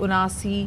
79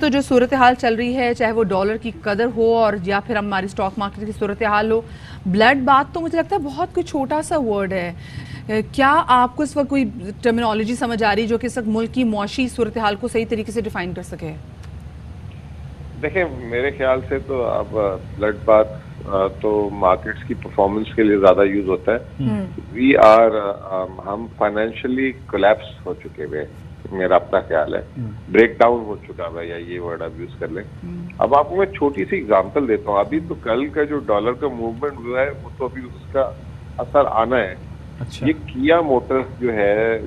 تو جو صورتحال چل رہی ہے, چاہے وہ ڈالر کی قدر ہو اور یا پھر ہماری اسٹاک مارکیٹ کی صورتحال ہو, بلڈ بات تو مجھے لگتا ہے بہت کوئی چھوٹا سا ورڈ ہے. کیا آپ کو اس وقت کوئی ٹرمینالوجی سمجھ آ رہی جو کہ اس وقت ملک کی معاشی صورتحال کو صحیح طریقے سے ڈیفائن کر سکے؟ دیکھیں, میرے خیال سے تو اب بلڈ بات تو مارکیٹس کی پرفارمنس کے لیے زیادہ یوز ہوتا ہے. ہم فائنینشلی کولیپس ہو چکے ہوئے, میرا اپنا خیال ہے, بریک ڈاؤن ہو چکا ہے, یا یہ ورڈ آپ یوز کر لیں. اب آپ کو میں چھوٹی سی اگزامپل دیتا ہوں. ابھی تو کل کا جو ڈالر کا موومنٹ ہوا ہے وہ تو ابھی اس کا اثر آنا ہے. یہ کیا موٹرز جو ہے,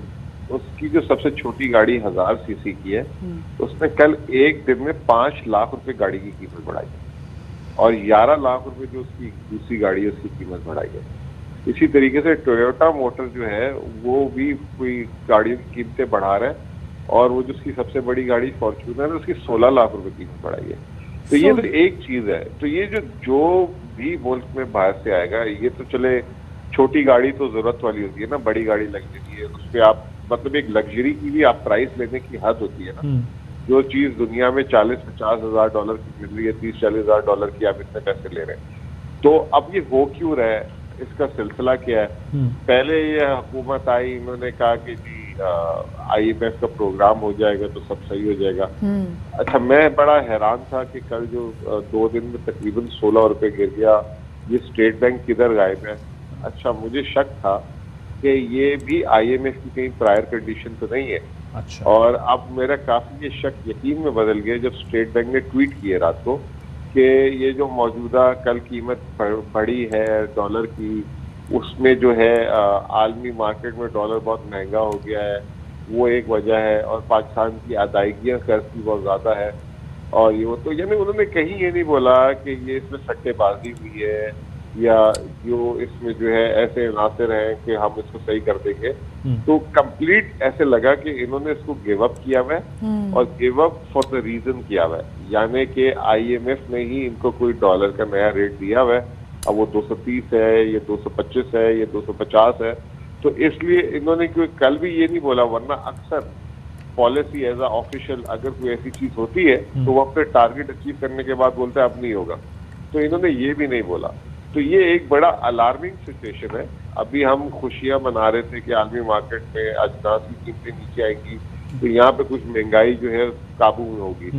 اس کی جو سب سے چھوٹی گاڑی 1000 سی سی کی ہے, اس نے کل ایک دن میں 5 لاکھ روپے گاڑی کی قیمت بڑھائی ہے, اور 11 لاکھ روپے جو اس کی دوسری گاڑی ہے اس کی قیمت بڑھائی ہے. اسی طریقے سے ٹویوٹا موٹر جو ہے وہ بھی کوئی گاڑیوں کی قیمتیں بڑھا رہا ہے, اور وہ جو اس کی سب سے بڑی گاڑی فارچونر ہے اس کی 16 لاکھ روپے قیمت بڑھائی ہے. تو یہ تو ایک چیز ہے. تو یہ جو بھی ملک میں باہر سے آئے گا, یہ تو چلے چھوٹی گاڑی تو ضرورت والی ہوتی ہے نا, بڑی گاڑی لگ جاتی ہے اس پہ آپ, مطلب ایک لگژری کی بھی آپ پرائز لینے کی حد ہوتی ہے نا. جو چیز دنیا میں 40-50 ہزار ڈالر کی مل رہی ہے, 30-40 ہزار ڈالر کی آپ اتنے پیسے لے رہے ہیں. تو اب یہ ہو کیوں رہا ہے, اس کا سلسلہ کیا ہے؟ پہلے یہ حکومت آئی, انہوں نے کہا کہ جی IMF کا پروگرام ہو جائے گا تو سب صحیح ہو جائے گا. اچھا, میں بڑا حیران تھا کہ کل جو 2 دن میں تقریباً 16 روپے گر گیا, یہ اسٹیٹ بینک کدھر غائب ہے. اچھا, مجھے شک تھا کہ یہ بھی IMF کی کہیں پرائر کنڈیشن تو نہیں ہے. اور اب میرا کافی یہ شک یقین میں بدل گیا جب اسٹیٹ بینک نے ٹویٹ کیے رات کو کہ یہ جو موجودہ کل قیمت بڑھی ہے ڈالر کی, اس میں جو ہے عالمی مارکیٹ میں ڈالر بہت مہنگا ہو گیا ہے, وہ ایک وجہ ہے, اور پاکستان کی ادائیگیاں قرض کی بہت زیادہ ہے. اور یہ تو یعنی انہوں نے کہیں یہ نہیں بولا کہ یہ اس میں سٹے بازی ہوئی ہے, یا جو اس میں جو ہے ایسے عناصر ہیں کہ ہم اس کو صحیح کر دیں گے. تو کمپلیٹ ایسے لگا کہ انہوں نے اس کو گیو اپ کیا ہوا ہے, اور give up for the reason کیا ہوا ہے, یعنی کہ IMF نے ہی ان کو کوئی ڈالر کا نیا ریٹ دیا ہوا ہے. اب وہ 230 ہے, یہ 225 ہے, یہ 250 ہے. تو اس لیے انہوں نے کل بھی یہ نہیں بولا, ورنہ اکثر پالیسی ایز اے آفیشیل اگر کوئی ایسی چیز ہوتی ہے تو وہ اپنے ٹارگیٹ اچیو کرنے کے بعد بولتے ہیں اب نہیں ہوگا. تو انہوں نے یہ بھی نہیں بولا. تو یہ ایک بڑا الارمنگ سچویشن ہے. ابھی ہم خوشیاں منا رہے تھے کہ عالمی مارکیٹ میں اجناس کی قیمتیں نیچے آئیں گی, تو یہاں پہ کچھ مہنگائی جو ہے قابو میں ہوگی.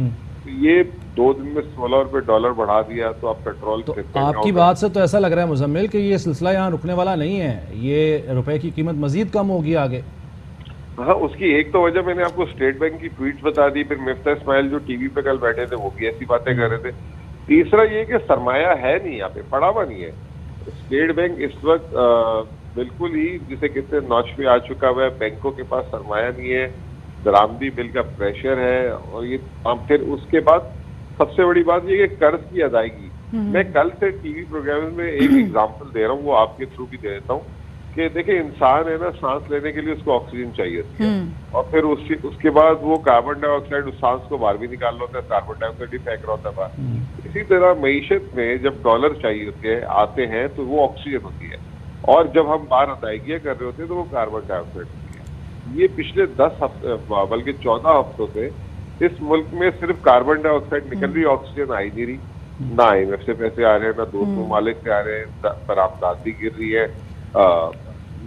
تو یہ 2 دن میں 16 روپے ڈالر بڑھا دیا, تو اب پیٹرول. تو آپ کی بات سے تو ایسا لگ رہا ہے مزمل کہ یہ سلسلہ یہاں رکنے والا نہیں ہے, یہ روپے کی قیمت مزید کم ہوگی آگے. ہاں, اس کی ایک تو وجہ میں نے آپ کو اسٹیٹ بینک کی ٹویٹس بتا دی, پھر مفتاح اسماعیل جو ٹی وی پہ کل بیٹھے تھے وہ بھی ایسی باتیں کر رہے تھے. تیسرا یہ کہ سرمایہ ہے نہیں یہاں پہ, پڑا ہوا نہیں ہے. اسٹیٹ بینک اس وقت بالکل ہی جسے کہتے ہیں نوچ پہ آ چکا ہوا ہے. بینکوں کے پاس سرمایہ نہیں ہے, درآمدی بل کا پریشر ہے, اور یہ پھر اس کے بعد سب سے بڑی بات یہ کہ قرض کی ادائیگی. میں کل سے ٹی وی پروگرام میں ایک ایگزامپل دے رہا ہوں, وہ آپ کے تھرو بھی دے دیتا ہوں کہ دیکھیں انسان ہے نا, سانس لینے کے لیے اس کو آکسیجن چاہیے ہوتی ہے, اور پھر اس کے بعد وہ کاربن ڈائی آکسائڈ اس سانس کو باہر بھی نکال رہا ہوتا ہے, کاربن ڈائی آکسائڈ ہی پھینک رہا ہوتا ہے باہر. اسی طرح معیشت میں جب ڈالر چاہیے ہوتے ہیں آتے ہیں تو وہ آکسیجن ہوتی ہے, اور جب ہم باہر ادائیگیاں کر رہے ہوتے ہیں تو وہ کاربن ڈائی آکسائڈ ہوتی ہے. یہ پچھلے 10 ہفتے بلکہ 14 ہفتوں سے اس ملک میں صرف کاربن ڈائی آکسائڈ نکل رہی, آکسیجن آئی نہیں رہی. نہ IMF سے پیسے آ رہے ہیں, نہ دوست ممالک سے آ رہے ہیں, برآمدات بھی گر رہی ہے,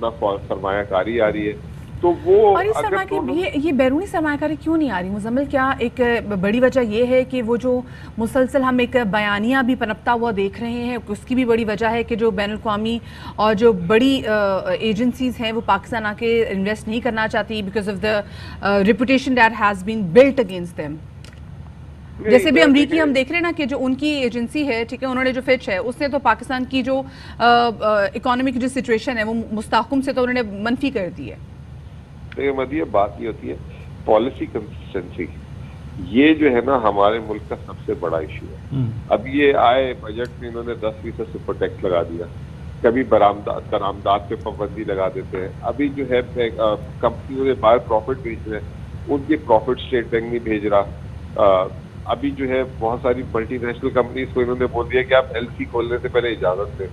نہ سرمایہ کاری آ رہی ہے. تو وہ اور یہ بیرونی سرمایہ کاری کیوں نہیں آ رہی مزمل؟ کیا ایک بڑی وجہ یہ ہے کہ وہ جو مسلسل ہم ایک بیانیہ بھی پنپتا ہوا دیکھ رہے ہیں, اس کی بھی بڑی وجہ ہے کہ جو بین الاقوامی اور جو بڑی ایجنسیز ہیں وہ پاکستان آ کے انویسٹ نہیں کرنا چاہتی because of the reputation that has been built against them. جیسے بھی امریکی ہم دیکھ رہے ہیں نا کہ جو ان کی ایجنسی ہے, ٹھیک ہے, انہوں نے جو فچ ہے اس نے تو پاکستان کی جو اکانومی کی جو سچویشن ہے وہ مستحکم سے تو انہوں نے منفی کر دی ہے. مدیہ بات یہ ہوتی ہے پالیسی کنسسٹنسی. یہ جو ہے نا ہمارے ملک کا سب سے بڑا ایشو ہے. اب یہ آئے بجٹ میں انہوں نے 10% سپر ٹیکس لگا دیا, کبھی برآمدات پہ پابندی لگا دیتے ہیں. ابھی جو ہے کمپنیوں نے باہر پروفٹ بھیج رہے ہیں, ان کے پروفٹ اسٹیٹ بینک نہیں بھیج رہا. ابھی جو ہے بہت ساری ملٹی نیشنل کمپنیز کو انہوں نے بول دیا کہ آپ LC کھولنے سے پہلے اجازت دیں.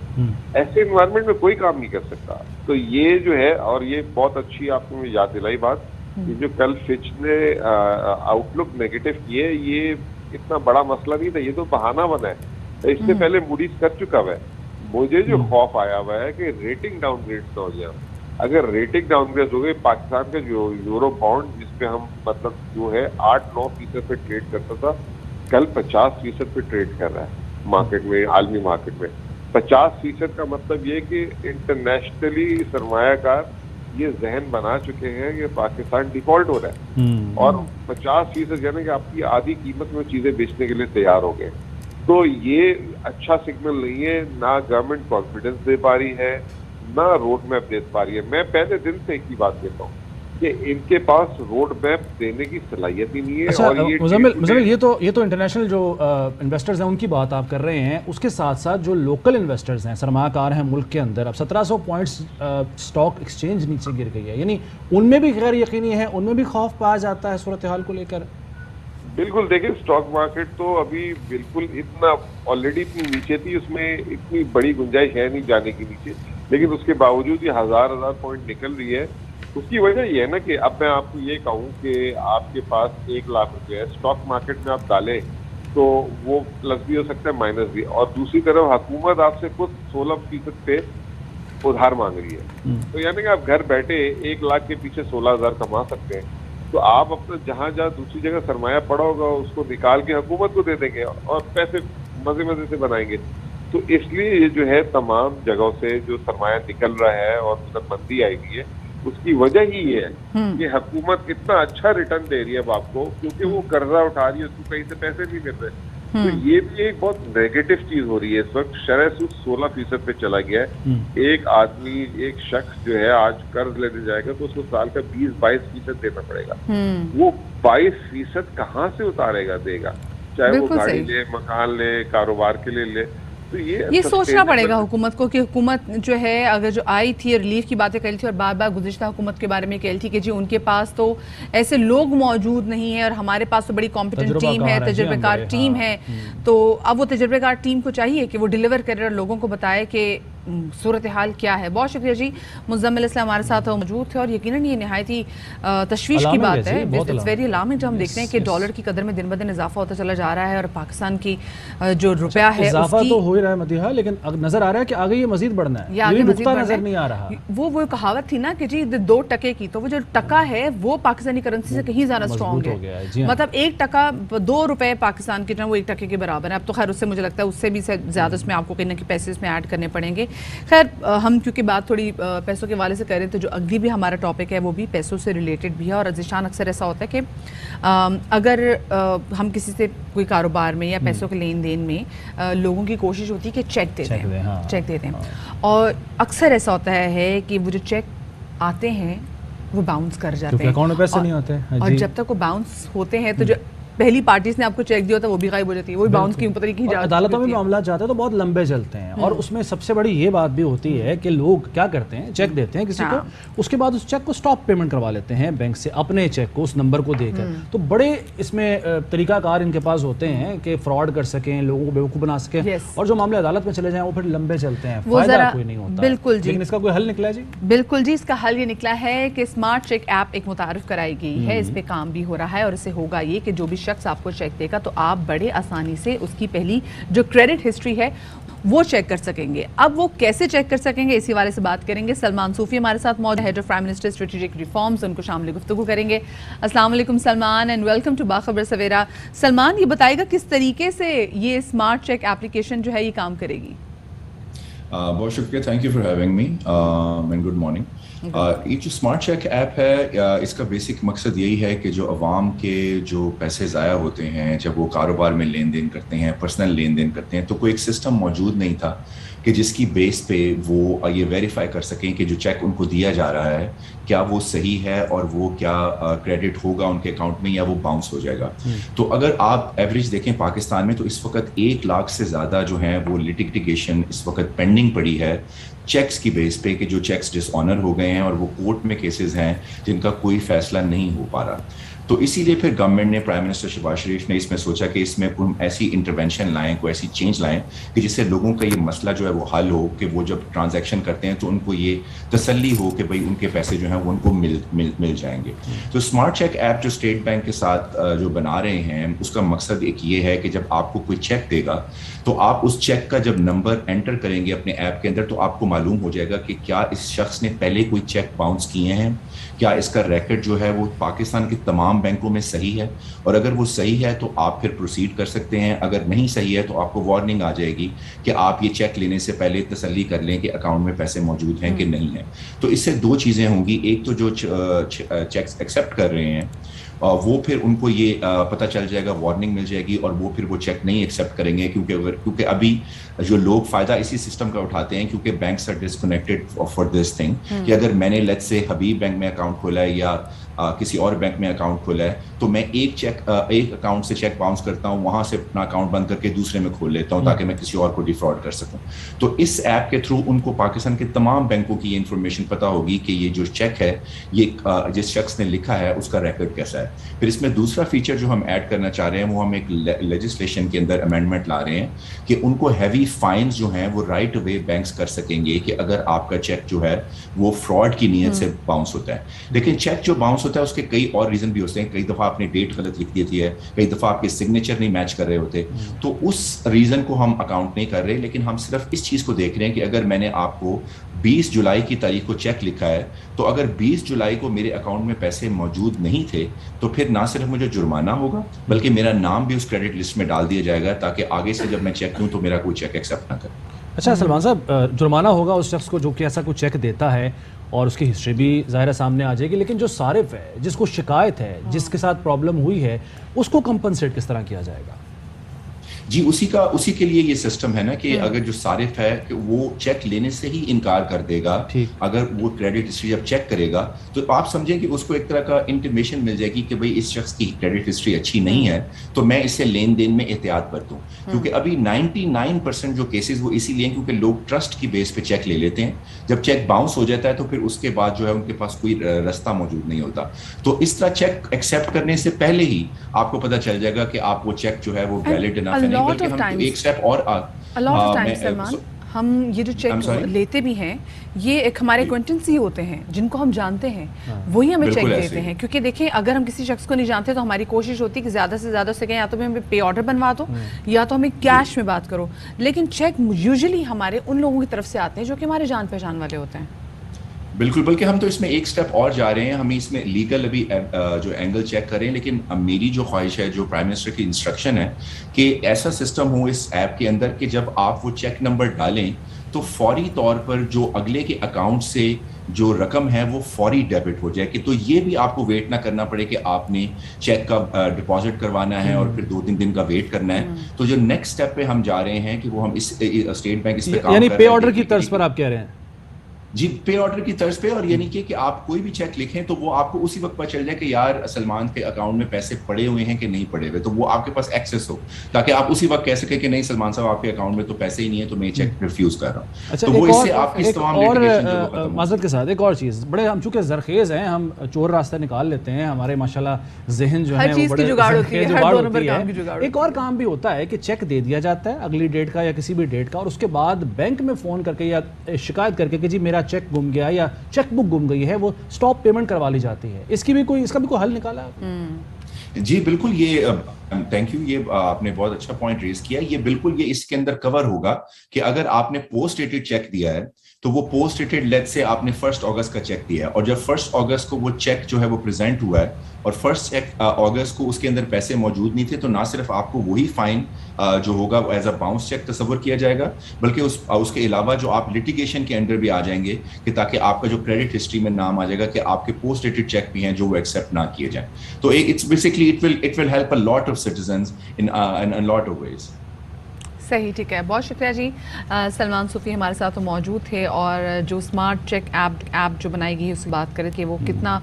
ایسے انوائرمنٹ میں کوئی کام نہیں کر سکتا. تو یہ جو ہے, اور یہ بہت اچھی آپ کو یاد دلائی بات یہ جو کل فچ نے آؤٹ لک نیگیٹو کیے یہ اتنا بڑا مسئلہ نہیں تھا, یہ تو بہانہ بنا ہے, اس سے پہلے موڈیز کر چکا ہوا ہے. مجھے جو خوف آیا ہوا ہے کہ ریٹنگ ڈاؤن گریڈ نہ ہو جائے. اگر ریٹنگ ڈاؤن گریڈ ہو گئی, پاکستان کا جو یورو بانڈ جس پہ ہم مطلب جو ہے 8-9% پہ ٹریڈ کرتا تھا, کل 50% پہ ٹریڈ کر رہا ہے مارکیٹ میں, عالمی مارکیٹ میں. 50% کا مطلب یہ کہ انٹرنیشنلی سرمایہ کار یہ ذہن بنا چکے ہیں کہ پاکستان ڈیفالٹ ہو رہا ہے, اور 50% یعنی کہ آپ کی آدھی قیمت میں چیزیں بیچنے کے لیے تیار ہو گئے. تو یہ اچھا سگنل نہیں ہے, نہ گورنمنٹ کانفیڈنس دے پا رہی ہے, نہ روڈ میپ دے پا رہی ہے. میں پہلے دن سے ایک ہی بات کہتا ہوں کہ ان کے پاس روڈ میپ دینے کی صلاحیت ہی نہیں ہے. اچھا اور مزمل, یہ تو انٹرنیشنل جو انویسٹرز ہیں ان کی بات آپ کر رہے ہیں, اس کے ساتھ ساتھ جو لوکل انویسٹرز ہیں, سرمایہ کار ہیں ملک کے اندر, اب 1700 پوائنٹس اسٹاک ایکسچینج نیچے گر گئی ہے, یعنی ان میں بھی غیر یقینی ہے, ان میں بھی خوف پایا جاتا ہے صورتحال کو لے کر. بالکل, دیکھیں اسٹاک مارکیٹ تو ابھی بالکل اتنا آلریڈی اتنی نیچے تھی, اس میں اتنی بڑی گنجائش ہے نہیں جانے کی نیچے, لیکن اس کے باوجود یہ ہزار پوائنٹ نکل رہی ہے. اس کی وجہ یہ ہے نا کہ اب میں آپ کو یہ کہوں کہ آپ کے پاس 1 لاکھ روپے ہے, اسٹاک مارکیٹ میں آپ ڈالیں تو وہ پلس بھی ہو سکتا ہے مائنس بھی, اور دوسری طرف حکومت آپ سے خود 16% پہ ادھار مانگ رہی ہے. تو یعنی کہ آپ گھر بیٹھے 1 لاکھ کے پیچھے 16,000 کما سکتے ہیں. تو آپ اپنا جہاں دوسری جگہ سرمایہ پڑا ہوگا اس کو نکال کے حکومت کو دے دیں گے اور پیسے مزے مزے سے بنائیں گے. تو اس لیے یہ جو ہے تمام جگہوں سے جو سرمایہ نکل رہا ہے اور ادھر مندی آئی ہوئی ہے, اس کی وجہ ہی یہ ہے کہ حکومت اتنا اچھا ریٹرن دے رہی ہے اب آپ کو, کیونکہ وہ قرضہ اٹھا رہی ہے, اس کو کہیں سے پیسے نہیں مل رہے. تو یہ بھی ایک بہت نیگیٹو چیز ہو رہی ہے. اس وقت شرح سود 16% پہ چلا گیا ہے. ایک آدمی, ایک شخص جو ہے آج قرض لینے جائے گا تو اس کو سال کا 20-22% دینا پڑے گا. وہ 22% کہاں سے اتارے گا, دے گا, چاہے وہ گاڑی لے, مکان لے, کاروبار کے لیے لے. تو یہ سوچنا پڑے گا حکومت کو کہ حکومت جو ہے اگر جو آئی تھی ریلیف کی باتیں کہی تھی, اور بار بار گزشتہ حکومت کے بارے میں کہی تھی کہ جی ان کے پاس تو ایسے لوگ موجود نہیں ہیں, اور ہمارے پاس تو بڑی کمپیٹنٹ ٹیم ہے, تجربہ کار ٹیم ہے. تو اب وہ تجربہ کار ٹیم کو چاہیے کہ وہ ڈیلیور کرے اور لوگوں کو بتائے کہ صورتحال کیا ہے. بہت شکریہ جی, مزمل اسلام ہمارے ساتھ موجود تھے, اور یقیناً یہ نہایت ہی تشویش کی بات ہے. اٹس ویری الارمنگ جب ہم دیکھتے ہیں کہ ڈالر کی قدر میں دن بدن اضافہ ہوتا چلا جا رہا ہے, اور پاکستان کی جو روپیہ ہے اضافہ تو ہو ہی رہا ہے مدیحہ, لیکن نظر آ رہا ہے کہ آگے یہ مزید بڑھنا ہے, یہ نقطہ نظر نہیں آ رہا. وہ کہاوت تھی نا کہ جی 2 ٹکے کی, تو وہ جو ٹکا ہے وہ پاکستانی کرنسی سے کہیں زیادہ اسٹرانگ ہے. مطلب 1 ٹکا 2 روپے پاکستان کے جو وہ 1 ٹکے کے برابر ہے. اب تو خیر اس سے مجھے لگتا ہے اس سے بھی زیادہ اس میں آپ کو کہیں نہ کہیں پیسے اس میں ایڈ کرنے پڑیں گے. خیر ہم کیونکہ بات تھوڑی پیسوں کے حوالے سے کر رہے تھے, جو اگلی بھی ہمارا ٹاپک ہے وہ بھی پیسوں سے ریلیٹڈ بھی ہے. اور ذیشان اکثر ایسا ہوتا ہے کہ اگر ہم کسی سے کوئی کاروبار میں یا پیسوں کے لین دین میں لوگوں کی کوشش ہوتی ہے کہ چیک دے دیں, اور اکثر ایسا ہوتا ہے کہ وہ جو چیک آتے ہیں وہ باؤنس کر جاتے ہیں, اکاؤنٹ میں پیسے نہیں ہوتے, اور جب تک وہ باؤنس ہوتے ہیں تو جو پہلی پارٹیز نے آپ کو چیک دیا ہوتا ہے وہ بھی غائب ہو جاتی ہے, وہ باؤنس کی پتہ نہیں کہیں جاتی ہے. عدالتوں میں معاملات جاتے ہیں تو بہت لمبے چلتے ہیں, اور اس میں سب سے بڑی یہ بات بھی ہوتی ہے کہ لوگ کیا کرتے ہیں, چیک دیتے ہیں کسی کو, اس کے بعد اس چیک کو سٹاپ پیمنٹ کروا لیتے ہیں بینک سے, اپنے چیک کو اس نمبر کو دے کر. تو بڑے اس میں طریقہ کار ان کے پاس ہوتے ہیں کہ فراڈ کر سکیں, لوگوں کو بیوقوف بنا سکیں, اور جو معاملے عدالت میں چلے جائیں وہ پھر لمبے چلتے ہیں, فائدہ کوئی نہیں ہوتا. بالکل جی, لیکن اس کا کوئی حل نکلا ہے جی؟ بالکل جی, اس کا حل یہ نکلا ہے کہ اسمارٹ چیک ایپ ایک متعارف کرائی گئی ہے. اس پہ کام بھی ہو رہا ہے, اور اسے ہوگا یہ کہ جو بھی شخص آپ کو چیک دے گا تو آپ بڑے آسانی سے اس کی پہلی جو کریڈٹ ہسٹری ہے وہ چیک کر سکیں گے. اب وہ کیسے چیک کر سکیں گے اسی والے سے بات کریں گے. سلمان صوفی ہمارے ساتھ موجود ہے, head of prime minister strategic reforms, ان کو شامل گفتگو کریں گے. السلام علیکم Salman, and welcome to Bakhabar سویرا. سلمان, یہ بتائے گا کس طریقے سے یہ اسمارٹ چیک ایپلیکیشن جو ہے یہ کام کرے گی؟ بہت شکریہ, thank you for having me, and good morning. یہ جو اسمارٹ چیک ایپ ہے, اس کا بیسک مقصد یہی ہے کہ جو عوام کے جو پیسے ضائع ہوتے ہیں جب وہ کاروبار میں لین دین کرتے ہیں, پرسنل لین دین کرتے ہیں, تو کوئی ایک سسٹم موجود نہیں تھا کہ جس کی بیس پہ وہ یہ ویریفائی کر سکیں کہ جو چیک ان کو دیا جا رہا ہے کیا وہ صحیح ہے, اور وہ کیا کریڈٹ ہوگا ان کے اکاؤنٹ میں یا وہ باؤنس ہو جائے گا. تو اگر آپ ایوریج دیکھیں پاکستان میں تو اس وقت 1 لاکھ سے زیادہ جو ہیں وہ لٹیگیشن اس وقت پینڈنگ پڑی ہے چیکس کی بیس پہ, کہ جو چیکس ڈس آنر ہو گئے ہیں اور وہ کورٹ میں کیسز ہیں جن کا کوئی فیصلہ نہیں ہو پا رہا. تو اسی لیے پھر گورنمنٹ نے, پرائم منسٹر شہباز شریف نے اس میں سوچا کہ اس میں ہم ایسی انٹرونشن لائیں, کوئی ایسی چینج لائیں کہ جس سے لوگوں کا یہ مسئلہ جو ہے وہ حل ہو, کہ وہ جب ٹرانزیکشن کرتے ہیں تو ان کو یہ تسلی ہو کہ بھائی ان کے پیسے جو ہیں وہ ان کو مل جائیں گے. تو اسمارٹ چیک ایپ جو اسٹیٹ بینک کے ساتھ جو بنا رہے ہیں, اس کا مقصد ایک یہ ہے کہ جب آپ کو کوئی چیک دے گا تو آپ اس چیک کا جب نمبر انٹر کریں گے اپنے ایپ کے اندر, تو آپ کو معلوم ہو جائے گا کہ کیا اس شخص نے پہلے کوئی چیک باؤنس کیے ہیں, کیا اس کا ریکارڈ جو ہے وہ پاکستان کے تمام بینکوں میں صحیح ہے, اور اگر وہ صحیح ہے تو آپ پھر پروسیڈ کر سکتے ہیں. اگر نہیں صحیح ہے تو آپ کو وارننگ آ جائے گی کہ آپ یہ چیک لینے سے پہلے تسلی کر لیں کہ اکاؤنٹ میں پیسے موجود ہیں کہ نہیں ہیں. تو اس سے دو چیزیں ہوں گی, ایک تو جو چیکس ایکسیپٹ کر رہے ہیں وہ پھر ان کو یہ پتہ چل جائے گا, وارننگ مل جائے گی, اور وہ پھر وہ چیک نہیں ایکسیپٹ کریں گے, کیونکہ ابھی جو لوگ فائدہ اسی سسٹم کا اٹھاتے ہیں کیونکہ banks are disconnected for this thing, کہ اگر میں نے لیٹس سے حبیب بینک میں اکاؤنٹ کھولا ہے یا کسی اور بینک میں اکاؤنٹ کھولا ہے, تو میں ایک اکاؤنٹ سے چیک باؤنس کرتا ہوں, وہاں سے اپنا اکاؤنٹ بند کر کے دوسرے میں کھول لیتا ہوں تاکہ میں کسی اور کو ڈیفراڈ کر سکوں. تو اس ایپ کے تھرو ان کو پاکستان کے تمام بینکوں کی یہ انفارمیشن پتہ ہوگی کہ یہ جو چیک ہے یہ جس شخص نے لکھا ہے اس کا ریکارڈ کیسا ہے. پھر اس میں دوسرا فیچر جو ہم ایڈ کرنا چاہ رہے ہیں وہ ہم ایک لیجسلیشن کے اندر امینڈمنٹ لا رہے ہیں کہ ان کو ہیوی فائنز جو ہیں وہ رائٹ اوے بینکس کر سکیں گے کہ اگر آپ کا چیک جو ہے وہ فراڈ کی نیت سے باؤنس ہوتا ہے. لیکن چیک جو باؤنس ہوتا ہے اس کے کئی اور ریزن بھی ہوتے ہیں, کئی دفعہ آپ نے ڈیٹ غلط لکھ دی ہے, کئی دفعہ آپ کے سگنیچر نہیں میچ کر رہے ہوتے, تو اس ریزن کو ہم اکاؤنٹ نہیں کر رہے, لیکن ہم صرف اس چیز کو دیکھ رہے ہیں کہ اگر میں نے آپ کو 20 جولائی کی تاریخ کو چیک لکھا ہے تو اگر 20 جولائی کو میرے اکاؤنٹ میں پیسے موجود نہیں تھے تو پھر نہ صرف مجھے جرمانہ ہوگا بلکہ میرا نام بھی اس کریڈٹ لسٹ میں ڈال دیا جائے گا تاکہ آگے سے جب میں چیک دوں تو میرا کوئی چیک ایکسیپٹ نہ کرے. اچھا سلمان صاحب, جرمانہ ہوگا اس شخص کو جو کہ ایسا کوئی چیک دیتا ہے اور اس کی ہسٹری بھی ظاہر سامنے آ جائے گی, لیکن جو صارف ہے, جس کو شکایت ہے, جس کے ساتھ پرابلم ہوئی ہے, اس کو کمپنسیٹ کس طرح کیا جائے گا؟ جی اسی کے لیے یہ سسٹم ہے نا کہ اگر جو صارف ہے کہ وہ چیک لینے سے ہی انکار کر دے گا, اگر وہ کریڈٹ ہسٹری جب چیک کرے گا تو آپ سمجھیں کہ اس کو ایک طرح کا انٹیمیشن مل جائے گی کہ بھئی اس شخص کی کریڈٹ ہسٹری اچھی نہیں ہے تو میں اس سے لین دین میں احتیاط برتوں. کیونکہ ابھی 99% جو کیسز وہ اسی لیے کیونکہ لوگ ٹرسٹ کی بیس پہ چیک لے لیتے ہیں, جب چیک باؤنس ہو جاتا ہے تو پھر اس کے بعد جو ہے ان کے پاس کوئی رستہ موجود نہیں ہوتا. تو اس طرح چیک ایکسیپٹ کرنے سے پہلے ہی آپ کو پتہ چل جائے گا کہ آپ وہ چیک جو ہے وہ ویلڈ انف ہے, نہیں بلکہ ہم ایک اسٹیپ اور ہم یہ جو چیک لیتے بھی ہیں یہ ایک ہمارے اکوینٹنس ہوتے ہیں جن کو ہم جانتے ہیں, وہی ہمیں چیک دیتے ہیں. کیونکہ دیکھیں اگر ہم کسی شخص کو نہیں جانتے تو ہماری کوشش ہوتی ہے کہ زیادہ سے زیادہ سے کہیں یا تو ہمیں پے آرڈر بنوا دو یا تو ہمیں کیش میں بات کرو, لیکن چیک یوزلی ہمارے ان لوگوں کی طرف سے آتے ہیں جو کہ ہمارے جان پہچان والے ہوتے ہیں. بالکل, بلکہ ہم تو اس میں ایک سٹیپ اور جا رہے ہیں, ہم اس میں لیگل ابھی جو اینگل چیک کریں, لیکن میری جو خواہش ہے, جو پرائم منسٹر کی انسٹرکشن ہے کہ ایسا سسٹم ہو اس ایپ کے اندر کہ جب آپ وہ چیک نمبر ڈالیں تو فوری طور پر جو اگلے کے اکاؤنٹ سے جو رقم ہے وہ فوری ڈیبٹ ہو جائے, کہ تو یہ بھی آپ کو ویٹ نہ کرنا پڑے کہ آپ نے چیک کا ڈپازٹ کروانا ہے اور پھر 2-3 دن کا ویٹ کرنا ہے. تو جو نیکسٹ اسٹیپ پہ ہم جا رہے ہیں کہ وہ ہم اس اسٹیٹ بینک اس پہ کام کر رہے ہیں, یعنی پے آرڈر کی طرز پر آپ کہہ رہے ہیں؟ جی, پے آرڈر کی طرز پہ, اور یعنی کہ آپ کوئی بھی چیک لکھیں تو وہ آپ کو اسی وقت پتہ چل جائے کہ یار سلمان کے اکاؤنٹ میں پیسے پڑے ہوئے ہیں کہ نہیں پڑے ہوئے, تو وہ آپ کے پاس ایکسیس ہو تاکہ آپ اسی وقت کہہ سکیں کہ نہیں سلمان صاحب آپ کے اکاؤنٹ میں تو پیسے ہی نہیں ہیں تو میں یہ چیک ریفیوز کر رہا ہوں. تو وہ اس سے آپ کی تمام لیٹیگیشن جو ختم. معذرت کے ساتھ ایک اور چیز, بڑے ہم چونکہ زرخیز ہیں, ہم چور راستہ نکال لیتے ہیں, ہمارے ماشاءاللہ ذہن جو ہے وہ بڑے جگاڑ ہوتی ہے. ایک اور کام بھی ہوتا ہے کہ چیک دے دیا جاتا ہے اگلی ڈیٹ کا یا کسی بھی ڈیٹ کا, اور اس کے بعد بینک میں فون کر کے یا شکایت کر کے کہ جی میرا چیک گم گیا یا چیک بک گم گئی ہے, وہ سٹاپ پیمنٹ کروا لی جاتی ہے. اس کا بھی کوئی حل نکالا؟ جی بالکل, یہ تھینک یو, یہ آپ نے بہت اچھا پوائنٹ ریز کیا. یہ بالکل یہ اس کے اندر کور ہوگا کہ اگر آپ نے پوسٹ ڈیٹڈ چیک دیا ہے تو وہ پوسٹ ڈیٹڈ لیٹ سے آپ نے 1 اگست کا چیک دیا ہے, اور جب 1 اگست کو وہ چیک جو ہے وہ پریزنٹ ہوا ہے اور 1 اگست کو اس کے اندر پیسے موجود نہیں تھے, تو نہ صرف آپ کو وہی فائن جو ہوگا ایز اے باؤنس چیک تصور کیا جائے گا, بلکہ اس کے علاوہ جو آپ لٹیگیشن کے انڈر بھی آ جائیں گے کہ تاکہ آپ کا جو کریڈٹ ہسٹری میں نام آ جائے گا کہ آپ کے پوسٹ ڈیٹڈ چیک بھی ہیں جو وہ ایکسیپٹ نہ کیے جائیں. تو it's basically it will help a lot of citizens in a lot of ways. صحیح، ٹھیک ہے، بہت شکریہ جی. سلمان صوفی ہمارے ساتھ موجود تھے اور جو اسمارٹ چیک ایپ جو بنائی گئی ہے اس کی بات کریں کہ وہ کتنا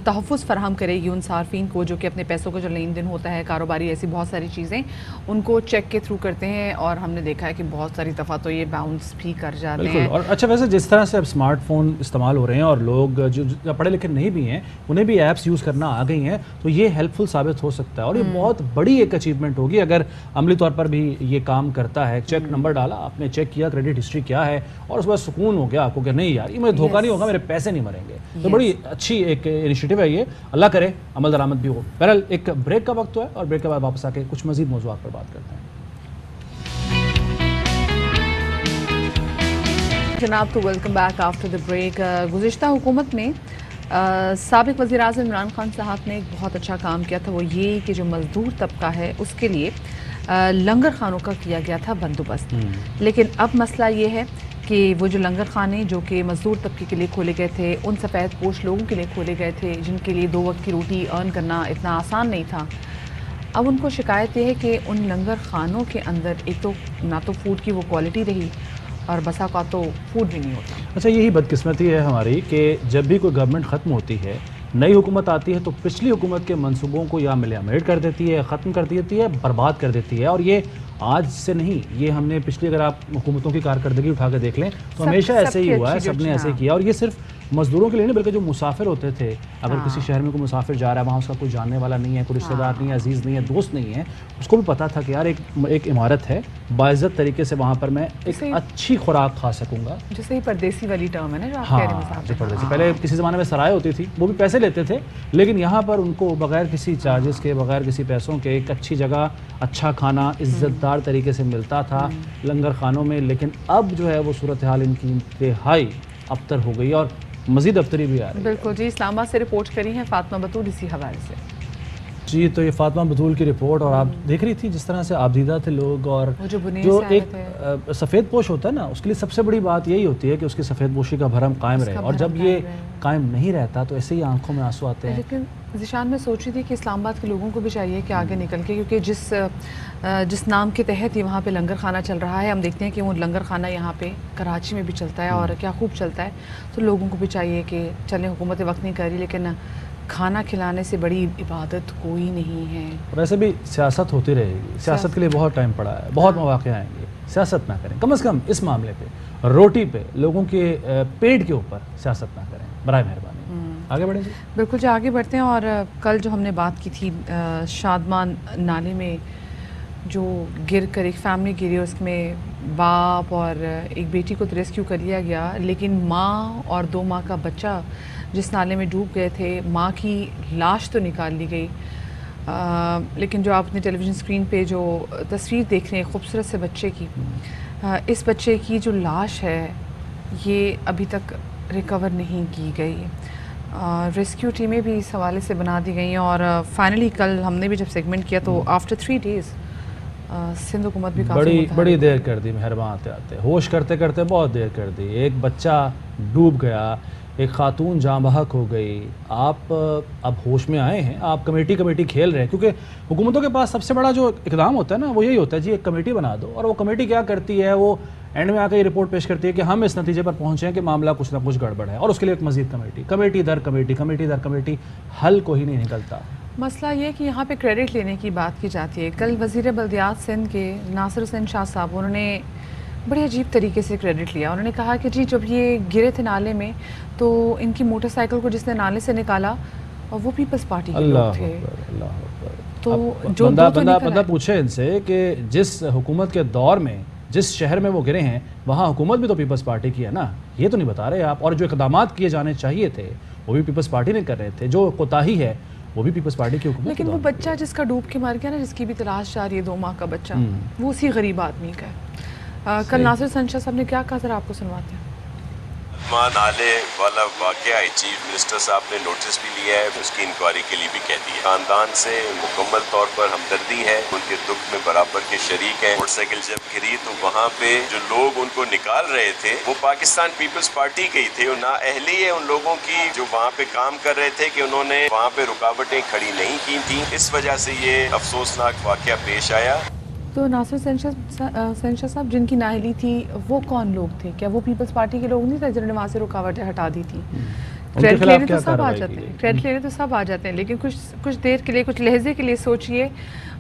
تحفظ فراہم کرے گی ان صارفین کو جو کہ اپنے پیسوں کا جو لین دین ہوتا ہے، کاروباری ایسی بہت ساری چیزیں ان کو چیک کے تھرو کرتے ہیں اور ہم نے دیکھا ہے کہ بہت ساری دفعہ تو یہ باؤنس بھی کر جاتے ہیں. اور اچھا ویسے جس طرح سے اب اسمارٹ فون استعمال ہو رہے ہیں اور لوگ جو پڑھے لکھے نہیں بھی ہیں انہیں بھی ایپس یوز کرنا آ گئی ہیں تو یہ ہیلپ فل ثابت ہو سکتا ہے اور یہ بہت بڑی ایک اچیومنٹ ہوگی اگر عملی طور پر بھی یہ کام کرتا ہے. چیک نمبر ڈالا، آپ نے چیک کیا کریڈٹ ہسٹری کیا ہے اور اس کے بعد سکون ہو گیا آپ کو کہ نہیں یار یہ مجھے دھوکہ نہیں ہوگا، میرے پیسے نہیں مریں گے. تو بڑی اچھی ایک انیشیٹو ہے یہ، اللہ کرے عمل درآمد بھی ہو. بہرحال ایک بریک کا وقت ہوا ہے اور بریک کے بعد واپس آ کے کچھ مزید موضوعات پر بات کرتے ہیں. جناب تو welcome back after the break. گزشتہ حکومت میں سابق وزیر اعظم عمران خان صاحب نے ایک بہت اچھا کام کیا تھا، وہ یہ کہ جو مزدور طبقہ ہے اس کے لیے لنگر خانوں کا کیا گیا تھا بندوبست. لیکن اب مسئلہ یہ ہے کہ وہ جو لنگر خانے جو کہ مزدور طبقے کے لیے کھولے گئے تھے، ان سفید پوش لوگوں کے لیے کھولے گئے تھے جن کے لیے 2 وقت کی روٹی ارن کرنا اتنا آسان نہیں تھا، اب ان کو شکایت یہ ہے کہ ان لنگر خانوں کے اندر ایک تو نہ تو فوڈ کی وہ کوالٹی رہی اور بسا کا تو فوڈ بھی نہیں ہوتا. اچھا یہی بدقسمتی ہے ہماری کہ جب بھی کوئی گورنمنٹ ختم ہوتی ہے، نئی حکومت آتی ہے تو پچھلی حکومت کے منصوبوں کو یا ملیامٹ کر دیتی ہے، ختم کر دیتی ہے، برباد کر دیتی ہے. اور یہ آج سے نہیں، یہ ہم نے پچھلی اگر آپ حکومتوں کی کارکردگی اٹھا کے دیکھ لیں تو ہمیشہ ایسے ہی ہوا ہے، سب نے ایسے کیا. اور یہ صرف مزدوروں کے لیے نہیں بلکہ جو مسافر ہوتے تھے، اگر کسی شہر میں کوئی مسافر جا رہا ہے، وہاں اس کا کوئی جاننے والا نہیں ہے، کوئی رشتہ دار نہیں ہے، عزیز نہیں ہے، دوست نہیں ہے، اس کو بھی پتا تھا کہ یار ایک عمارت ہے، باعزت طریقے سے وہاں پر میں ایک اچھی خوراک کھا سکوں گا. جیسے ہی پردیسی والی ٹرم ہے نا جو آپ کہہ رہے ہیں، مسافر. پردیسی پہلے کسی زمانے میں سرائے ہوتی تھی، وہ بھی پیسے لیتے تھے، لیکن یہاں پر ان کو بغیر کسی چارجز کے، بغیر کسی پیسوں کے ایک اچھی جگہ، اچھا کھانا عزت دار طریقے سے ملتا تھا لنگر خانوں میں. لیکن اب جو ہے وہ صورتحال ان کی انتہائی ابتر ہو گئی اور مزید ابتری بھی آ رہی ہے. بالکل جی، اسلام آباد سے رپورٹ کری ہیں فاطمہ بطول اسی حوالے سے. جی تو یہ فاطمہ بطول کی رپورٹ، اور آپ دیکھ رہی تھی جس طرح سے آبدیدہ تھے لوگ، اور جو ایک سفید پوش ہوتا ہے نا اس کے لیے سب سے بڑی بات یہی ہوتی ہے کہ اس کی سفید پوشی کا بھرم قائم رہے، اور جب یہ قائم نہیں رہتا تو ایسے ہی آنکھوں میں آنسو آتے ہیں. لیکن ذیشان میں سوچ رہی تھی کہ اسلام آباد کے لوگوں کو بھی چاہیے کہ آگے نکل کے، کیونکہ جس نام کے تحت یہ وہاں پہ لنگر خانہ چل رہا ہے، ہم دیکھتے ہیں کہ وہ لنگر خانہ یہاں پہ کراچی میں بھی چلتا ہے اور کیا خوب چلتا ہے. تو لوگوں کو بھی چاہیے کہ چلیں حکومت وقت نہیں کر رہی لیکن کھانا کھلانے سے بڑی عبادت کوئی نہیں ہے. ویسے بھی سیاست ہوتی رہے گی، سیاست کے لیے بہت ٹائم پڑا ہے، بہت مواقع آئیں گے. سیاست نہ کریں، کم از کم اس معاملے پہ، روٹی پہ، لوگوں کے پیٹ کے اوپر سیاست نہ کریں، برائے مہربانی. آگے بڑھیں جی. بالکل جی، آگے بڑھتے ہیں. اور کل جو ہم نے بات کی تھی شادمان نالے میں جو گر کر ایک فیملی گری، اس میں باپ اور ایک بیٹی کو ریسکیو کر لیا گیا، لیکن ماں اور 2 ماہ کا بچہ جس نالے میں ڈوب گئے تھے، ماں کی لاش تو نکال لی گئی، لیکن جو آپ اپنے ٹیلی ویژن اسکرین پہ جو تصویر دیکھ رہے ہیں خوبصورت سے بچے کی، اس بچے کی جو لاش ہے یہ ابھی تک ریکور نہیں کی گئی. ریسکیو ٹیمیں بھی اس حوالے سے بنا دی گئی ہیں اور فائنلی کل ہم نے بھی جب سیگمنٹ کیا تو آفٹر 3 days سندھ حکومت بھی کافی بڑی دیر کر دی، مہربان آتے آتے ہوش کرتے کرتے بہت دیر کر دی. ایک بچہ ڈوب گیا، ایک خاتون جاں بحق ہو گئی. آپ اب ہوش میں آئے ہیں، آپ کمیٹی کھیل رہے ہیں، کیونکہ حکومتوں کے پاس سب سے بڑا جو اقدام ہوتا ہے نا وہ یہی ہوتا ہے جی ایک کمیٹی بنا دو، اور وہ کمیٹی کیا کرتی ہے، وہ اینڈ میں آ کے یہ رپورٹ پیش کرتی ہے کہ ہم اس نتیجے پر پہنچے ہیں کہ معاملہ کچھ نہ کچھ گڑبڑ ہے، اور اس کے لیے ایک مزید کمیٹی در کمیٹی، حل کوئی نہیں نکلتا. مسئلہ یہ کہ یہاں پہ کریڈٹ لینے کی بات کی جاتی ہے. کل وزیر بلدیات سندھ کے ناصر حسین شاہ صاحب، انہوں نے بڑے عجیب طریقے سے کریڈٹ لیا. انہوں نے کہا کہ جی جب یہ گرے تھے نالے میں تو ان کی موٹر سائیکل کو جس نے نالے سے نکالا وہ پیپلز پارٹی کے لوگ تھے. تو جو بندہ پوچھے ان سے کہ جس حکومت کے دور میں جس شہر میں وہ گرے ہیں وہاں حکومت بھی تو پیپلز پارٹی کی ہے نا، یہ تو نہیں بتا رہے آپ. اور جو اقدامات کیے جانے چاہیے تھے وہ بھی پیپلز پارٹی نے کر رہے تھے، جو کوتاہی ہے وہ بھی پیپلز پارٹی کی حکومت. لیکن وہ بچہ جس کا ڈوب کے مار گیا نا، جس کی بھی تلاش جاری ہے، 2 ماہ کا بچہ، وہ اسی غریب آدمی کا ہے. کل ناصر حسین شاہ صاحب نے کیا کہا، ذرا آپ کو سنواتے ہیں. نالے والا واقعہ چیف منسٹر صاحب نے نوٹس بھی لیا ہے، اس کی انکوائری کے لیے بھی کہہ دیا. خاندان سے مکمل طور پر ہمدردی ہے، ان کے دکھ میں برابر کے شریک ہیں. موٹر سائیکل جب گری تو وہاں پہ جو لوگ ان کو نکال رہے تھے وہ پاکستان پیپلز پارٹی کے ہی تھے. نااہلی ہے ان لوگوں کی جو وہاں پہ کام کر رہے تھے کہ انہوں نے وہاں پہ رکاوٹیں کھڑی نہیں کی تھیں، اس وجہ سے یہ افسوسناک واقعہ پیش آیا. تو ناصر سینشا صاحب جن کی نااہلی تھی وہ کون لوگ تھے؟ کیا وہ پیپلز پارٹی کے لوگ نہیں تھے جنہوں نے وہاں سے رکاوٹیں ہٹا دی تھی؟ کریڈٹ لینے تو سب آ جاتے ہیں، کریڈٹ لینے تو سب آ جاتے ہیں، لیکن کچھ دیر کے لیے، کچھ لہجے کے لیے سوچئے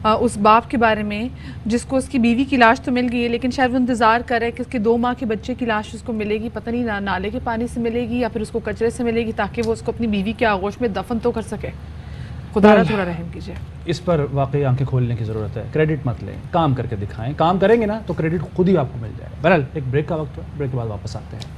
اس باپ کے بارے میں جس کو اس کی بیوی کی لاش تو مل گئی ہے، لیکن شاید وہ انتظار کر رہے کہ اس کے 2 ماہ کے بچے کی لاش اس کو ملے گی، پتہ نہیں نالے کے پانی سے ملے گی یا پھر اس کو کچرے سے ملے گی، تاکہ وہ اس کو اپنی بیوی کے آغوش میں دفن تو کر سکے۔ خدا را تھوڑا رحم کیجیے۔ اس پر واقعی آنکھیں کھولنے کی ضرورت ہے، کریڈٹ مت لیں، کام کر کے دکھائیں، کام کریں گے نا تو کریڈٹ خود ہی آپ کو مل جائے گا۔ بہرحال ایک بریک کا وقت ہے، بریک کے بعد واپس آتے ہیں۔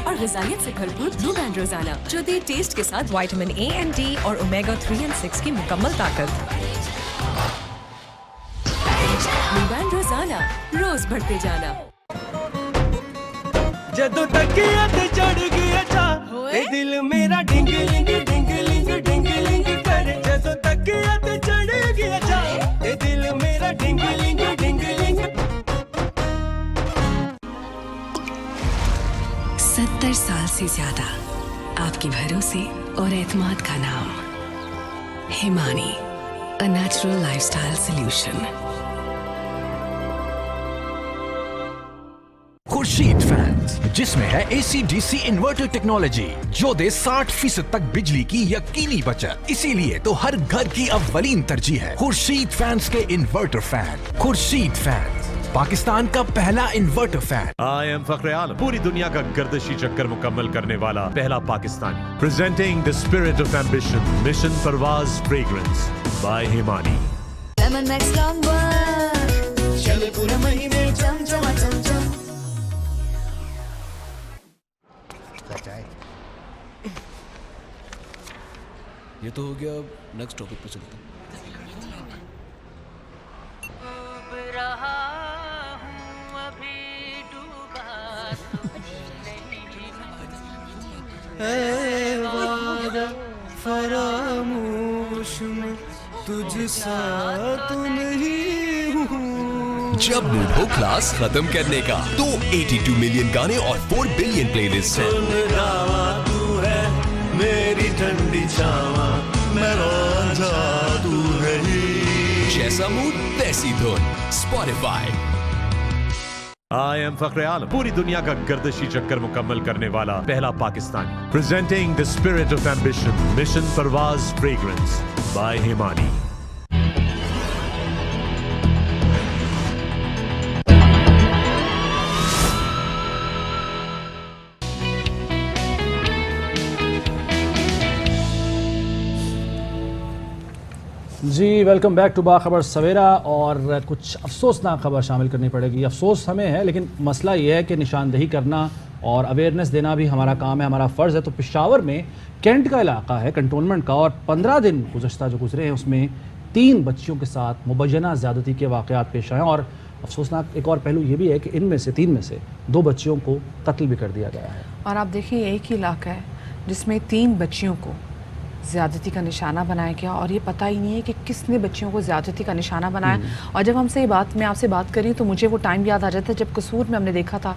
اور غذائیت سے بھرپور بلو بینڈ روزانہ جو دے ٹیسٹ کے ساتھ وائٹامن اے اینڈ ڈی اور اومیگا 3 اور 6 کی مکمل طاقت۔ بلو بینڈ روزانہ، روز بڑھتے جانا۔ جدوں تکیت چڑھ گیا چا اے دل میرا ڈنگ لنگ ڈنگ لنگ ڈنگ لنگ کرے، جدوں تکیت چڑھ گیا چا اے دل میرا ڈنگ لنگ ڈنگ لنگ۔ 70 سال سے زیادہ آپ کے بھروسے اور اعتماد کا نام Hemani, a natural lifestyle solution. Khurshid fans, جس میں ہے AC/DC انورٹر ٹیکنالوجی جو دے 60% تک بجلی کی یقینی بچت، اسی لیے تو ہر گھر کی اولین ترجیح ہے خورشید فینز کے inverter fan. Khurshid fans Pakistan کا پہلا انورٹر فین۔ آئی ایم فخر عالم، پوری دنیا کا گردشی چکر مکمل کرنے والا پہلا Pakistani, presenting the spirit of ambition, mission Parwaz fragrance by Hemani. Lemon Max لمبر چلے پورے مہینے چم چم چم چم۔ یہ تو ہو گیا، اب نیکسٹ ٹاپک پہ چلتے ہیں۔ اے وعدہ فراموش میں تجھ سا تو نہیں ہوں۔ جب موڈ ہو کلاس ختم کرنے کا تو 82 ملین گانے اور 4 بلین پلے لسٹ ہیں۔ تو ہے میری ٹھنڈی چھاواں، میں رانجھا تو ہے ہی۔ جیسا موڈ ویسی دھن، اسپوٹیفائی۔ آئی ایم فخر عالم، پوری دنیا کا گردشی چکر مکمل کرنے والا پہلا Pakistani, presenting the spirit of ambition, mission Parwaz fragrance by Hemani. جی welcome back to Bakhabar Savera, اور کچھ افسوسناک خبر شامل کرنی پڑے گی۔ افسوس ہمیں ہے، لیکن مسئلہ یہ ہے کہ نشاندہی کرنا اور اویئرنیس دینا بھی ہمارا کام ہے، ہمارا فرض ہے۔ تو پشاور میں کینٹ کا علاقہ ہے، کنٹونمنٹ کا، اور 15 دن گزشتہ جو گزرے ہیں اس میں 3 بچیوں کے ساتھ مبینہ زیادتی کے واقعات پیش آئے، اور افسوسناک ایک اور پہلو یہ بھی ہے کہ ان میں سے 3 میں سے 2 بچیوں کو قتل بھی کر دیا گیا ہے۔ اور آپ دیکھیں ایک ہی علاقہ ہے جس میں 3 بچیوں کو زیادتی کا نشانہ بنایا گیا، اور یہ پتہ ہی نہیں ہے کہ کس نے بچیوں کو زیادتی کا نشانہ بنایا۔ اور جب میں آپ سے بات کر رہی ہوں تو مجھے وہ ٹائم یاد آ جاتا ہے جب قصور میں ہم نے دیکھا تھا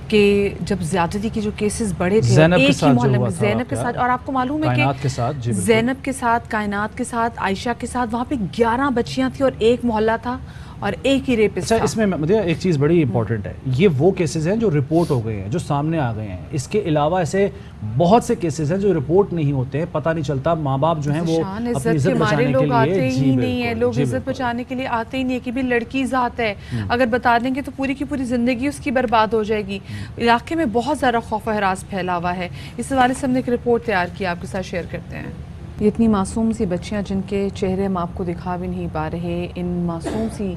کہ جب زیادتی کی جو کیسز بڑے تھے ایک ہی محلے میں، زینب کے ساتھ، اور آپ کو معلوم ہے کہ زینب کے ساتھ، کائنات کے ساتھ، عائشہ کے ساتھ، وہاں پہ 11 بچیاں تھیں اور ایک محلہ تھا اور ایک ہی ریپسٹ تھا۔ اس میں ایک چیز بڑی امپورٹنٹ ہے، یہ وہ کیسز ہیں جو رپورٹ ہو گئے ہیں، جو سامنے آ گئے ہیں۔ اس کے علاوہ ایسے بہت سے کیسز ہیں جو رپورٹ نہیں ہوتے ہیں، پتہ نہیں چلتا، ماں باپ جو ہیں وہ اپنی عزت بچانے کے لوگ آتے لیے ہی نہیں ہیں، لوگ عزت بچانے کے لیے آتے ہی نہیں ہے کہ بھی لڑکی ذات ہے، اگر بتا دیں گے تو پوری کی پوری زندگی اس کی برباد ہو جائے گی۔ علاقے میں بہت زیادہ خوف و ہراس پھیلا ہوا ہے۔ اس حوالے سے ہم نے ایک رپورٹ تیار کی، آپ کے ساتھ شیئر کرتے ہیں۔ یہ اتنی معصوم سی بچیاں جن کے چہرے ہم آپ کو دکھا بھی نہیں پا رہے، ان معصوم سی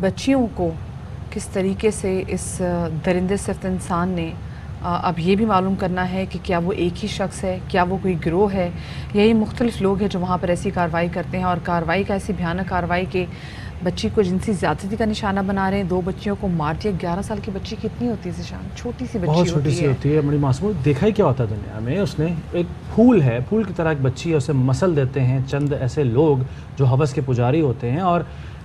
بچیوں کو کس طریقے سے اس درندے صفت انسان نے اب یہ بھی معلوم کرنا ہے کہ کیا وہ ایک ہی شخص ہے، کیا وہ کوئی گروہ ہے، یا یہ مختلف لوگ ہیں جو وہاں پر ایسی کارروائی کرتے ہیں، اور کارروائی کا ایسی بھیانک کارروائی کہ بچی کو جنسی زیادتی کا نشانہ بنا رہے ہیں، 2 بچیوں کو مار دیا۔ 11 سال کی بچی کتنی ہوتی ہے ذیشان؟ چھوٹی سی بچی بہت چھوٹی سی ہوتی ہے، بڑی معصوم۔ دیکھا ہی کیا ہوتا ہے دنیا میں، اس نے ایک پھول ہے، پھول کی طرح ایک بچی ہے، اسے مسل دیتے ہیں چند ایسے لوگ جو ہوس کے پجاری ہوتے ہیں، اور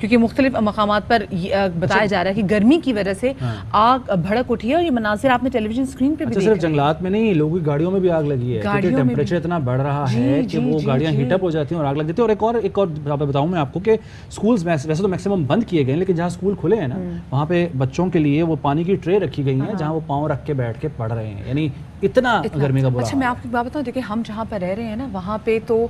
کیونکہ مختلف مقامات پر بتایا جا رہا ہے کہ گرمی کی وجہ سے آگ بھڑک اٹھی ہے، اور یہ مناظر آپ نے ٹیلی ویژن اسکرین پہ بھی دیکھا ہے۔ صرف جنگلات میں نہیں، لوگوں کی گاڑیوں میں بھی آگ لگی ہے، کیونکہ ٹیمپریچر اتنا بڑھ رہا ہے کہ وہ گاڑیاں ہیٹ اپ ہو جاتی ہیں اور آگ لگ جاتی ہے۔ اور ایک اور بتاؤں میں آپ کو کہ سکولز ویسے تو میکسیمم بند کیے گئے ہیں، لیکن جہاں سکول کھلے ہیں نا وہاں پہ بچوں کے لیے وہ پانی کی ٹرے رکھی گئی ہیں جہاں وہ پاؤں رکھ کے بیٹھ کے پڑھ رہے ہیں، یعنی اتنا گرمی کا برا حال ہے۔ اچھا میں آپ کو بات بتاؤں، دیکھیں ہم جہاں پہ رہ رہے ہیں نا وہاں پہ تو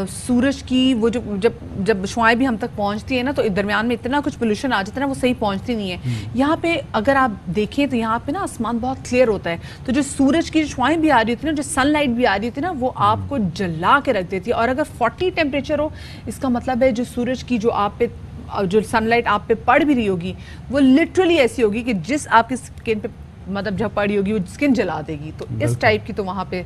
سورج کی وہ جب شعاعیں بھی ہم تک پہنچتی ہیں نا تو درمیان میں اتنا کچھ پولوشن آ جاتا ہے نا، وہ صحیح پہنچتی نہیں ہے۔ یہاں پہ اگر آپ دیکھیں تو یہاں پہ نا آسمان بہت کلیئر ہوتا ہے، تو جو سورج کی شعاعیں بھی آ رہی ہوتی ہیں نا، جو سن لائٹ بھی آ رہی ہوتی ہے نا، وہ آپ کو جلا کے رکھ دیتی ہے۔ اور اگر 40 ٹیمپریچر ہو، اس کا مطلب ہے جو سورج کی جو سن لائٹ آپ پہ پڑ بھی رہی ہوگی وہ لٹرلی ایسی ہوگی کہ جس آپ کی اسکن پہ مطلب جب پڑی ہوگی وہ اسکن جلا دے گی، تو اس ٹائپ کی تو وہاں پہ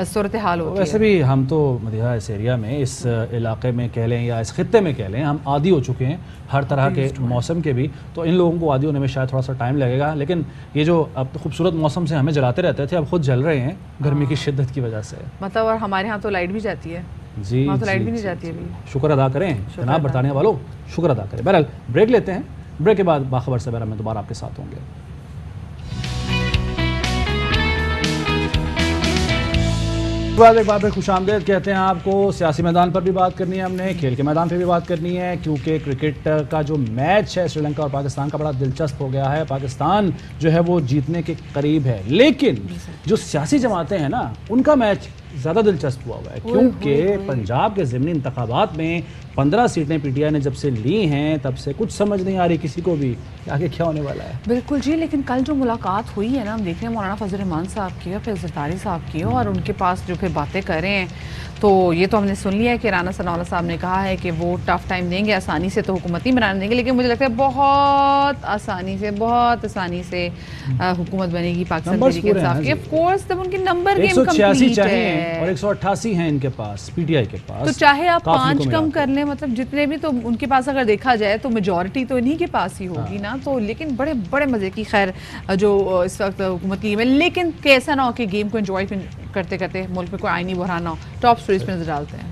صورتحال ہوتی ہے۔ ویسے بھی ہم تو مدیحہ اس ایریا میں، اس علاقے میں کہہ لیں یا اس خطے میں کہہ لیں، ہم عادی ہو چکے ہیں ہر طرح کے موسم کے بھی، تو ان لوگوں کو عادی ہونے میں شاید تھوڑا سا ٹائم لگے گا، لیکن یہ جو اب خوبصورت موسم سے ہمیں جلاتے رہتے تھے اب خود جل رہے ہیں گرمی کی شدت کی وجہ سے۔ مطلب اور ہمارے ہاں تو لائٹ بھی جاتی ہے، جی وہاں تو لائٹ بھی نہیں جاتی ابھی۔ شکر ادا کریں جناب برطانیہ والوں، شکر ادا کریں۔ بہرحال بریک لیتے ہیں، بریک کے بعد باخبر سے میں دوبارہ آپ کے ساتھ ہوں گے۔ ایک بار پھر خوش آمدید کہتے ہیں آپ کو۔ سیاسی میدان پر بھی بات کرنی ہے ہم نے، کھیل کے میدان پہ بھی بات کرنی ہے، کیونکہ کرکٹ کا جو میچ ہے سری لنکا اور پاکستان کا بڑا دلچسپ ہو گیا ہے۔ پاکستان جو ہے وہ جیتنے کے قریب ہے، لیکن جو سیاسی جماعتیں ہیں نا ان کا میچ زیادہ دلچسپ ہوا ہے، کیونکہ پنجاب کے ضمنی انتخابات میں 15 سیٹیں پی ٹی آئی نے جب سے لی ہیں تب سے کچھ سمجھ نہیں آ رہی کسی کو بھی کہ آگے کیا ہونے والا ہے۔ بالکل جی، لیکن کل جو ملاقات ہوئی ہے نا، ہم دیکھ رہے ہیں مولانا فضل الرحمان صاحب کی اور پھر زرداری صاحب کی، اور ان کے پاس جو پھر باتیں کر رہے ہیں تو یہ تو ہم نے سن لیا ہے کہ رانا ثناء اللہ صاحب نے کہا ہے کہ وہ ٹف ٹائم دیں گے، آسانی سے تو حکومت نہیں بنانے دیں گے، لیکن مجھے لگتا ہے بہت آسانی سے حکومت بنے گی پاکستان تحریک انصاف کی۔ آف کورس جب ان کے نمبر گیم کمپلیٹ ہے اور 188 ہیں ان کے پاس، پی ٹی آئی کے پاس، تو چاہے آپ 5 کم کر لیں، مطلب جتنے بھی تو ان کے پاس اگر دیکھا جائے تو میجورٹی تو انہی کے پاس ہی ہوگی نا۔ تو لیکن بڑے بڑے مزے کی خیر جو اس وقت حکومت کی گیم ہے، لیکن کیسا نہ ہو کہ گیم کو انجوائے کرتے کرتے ملک میں کوئی آئینی بحران نہ ہو۔ ٹاپ سٹوریز پہ نظر ڈالتے ہیں۔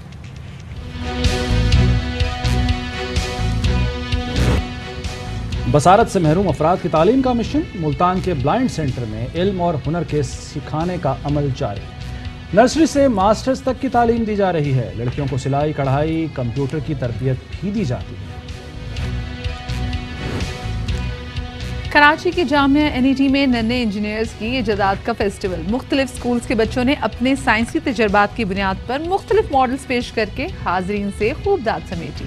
بصارت سے محروم افراد کی تعلیم کا مشن، ملتان کے بلائنڈ سینٹر میں علم اور ہنر کے سکھانے کا عمل جاری۔ نرسری سے ماسٹرز تک کی تعلیم دی جا رہی ہے، لڑکیوں کو سلائی کڑھائی کمپیوٹر کی تربیت بھی دی جاتی ہے۔ کراچی کی جامعہ NET میں ننے انجینئرز کی ایجادات کا فیسٹیول، مختلف سکولز کے بچوں نے اپنے سائنسی تجربات کی بنیاد پر مختلف ماڈلز پیش کر کے حاضرین سے خوب داد سمیٹی۔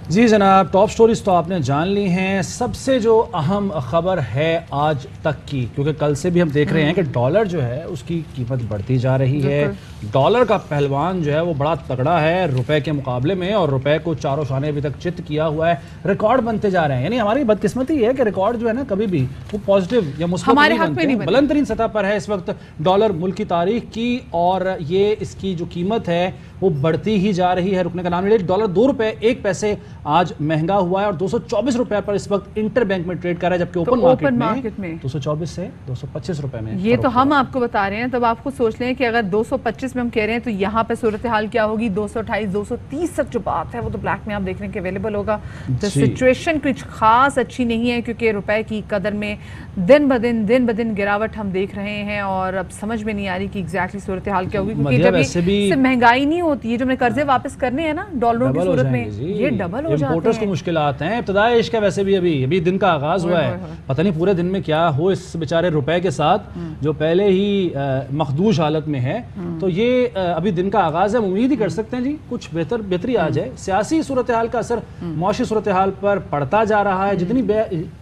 جی جناب، ٹاپ سٹوریز تو آپ نے جان لی ہیں۔ سب سے جو اہم خبر ہے آج تک کی، کیونکہ کل سے بھی ہم دیکھ رہے ہیں کہ ڈالر جو ہے اس کی قیمت بڑھتی جا رہی ہے، ڈالر کا پہلوان جو ہے وہ بڑا تگڑا ہے روپے کے مقابلے میں، اور روپے کو چاروں شانے ابھی تک چت کیا ہوا ہے، ریکارڈ بنتے جا رہے ہیں۔ یعنی ہماری بدقسمتی ہے کہ ریکارڈ جو ہے نا کبھی بھی وہ پازیٹیو یا مثبت نہیں بنتے۔ بلند ترین سطح پر ہے اس وقت ڈالر ملک کی تاریخ کی، اور یہ اس کی جو قیمت ہے وہ بڑھتی ہی جا رہی ہے، رکنے کا نام نہیں۔ ڈالر 2 روپے 1 پیسے آج مہنگا ہوا ہے اور 224 روپے پر اس وقت انٹر بینک میں ٹریڈ کر رہا ہے، جبکہ اوپن مارکیٹ میں 224 سے 225 روپے میں۔ یہ تو ہم آپ کو بتا رہے ہیں، تب آپ کو سوچ لیں کہ اگر 225 میں ہم کہہ رہے ہیں تو یہاں پہ صورتحال کیا ہوگی، 228 230 تک جو بات ہے وہ تو بلیک میں آپ دیکھ رہے ہیں کہ اویلیبل ہوگا۔ سچویشن کچھ خاص اچھی نہیں ہے، کیونکہ روپے کی قدر میں دن بدن گراوٹ ہم دیکھ رہے ہیں، اور اب سمجھ میں نہیں آ رہی کہ ایگزیکٹلی صورتحال کیا ہوگی، کیونکہ جب سے مہنگائی نہیں ہوتی ہے، جو ہمیں قرضے واپس کرنے ہیں نا ڈالروں کی صورت میں، یہ ڈبل ہو جاتے ہیں۔ امپورٹرز کو مشکلات ہیں، ابتدائی عشق ہے ویسے بھی ابھی دن کا آغاز ہوا ہے، پتہ نہیں پورے دن میں کیا ہو اس بیچارے روپے کے ساتھ جو پہلے ہی مخدوش حالت میں ہے۔ تو یہ ابھی دن کا آغاز ہے، ہم امید ہی کر سکتے ہیں جی کچھ بہتری آ جائے۔ سیاسی صورتحال کا اثر معاشی صورتحال پر پڑتا جا رہا ہے، جتنی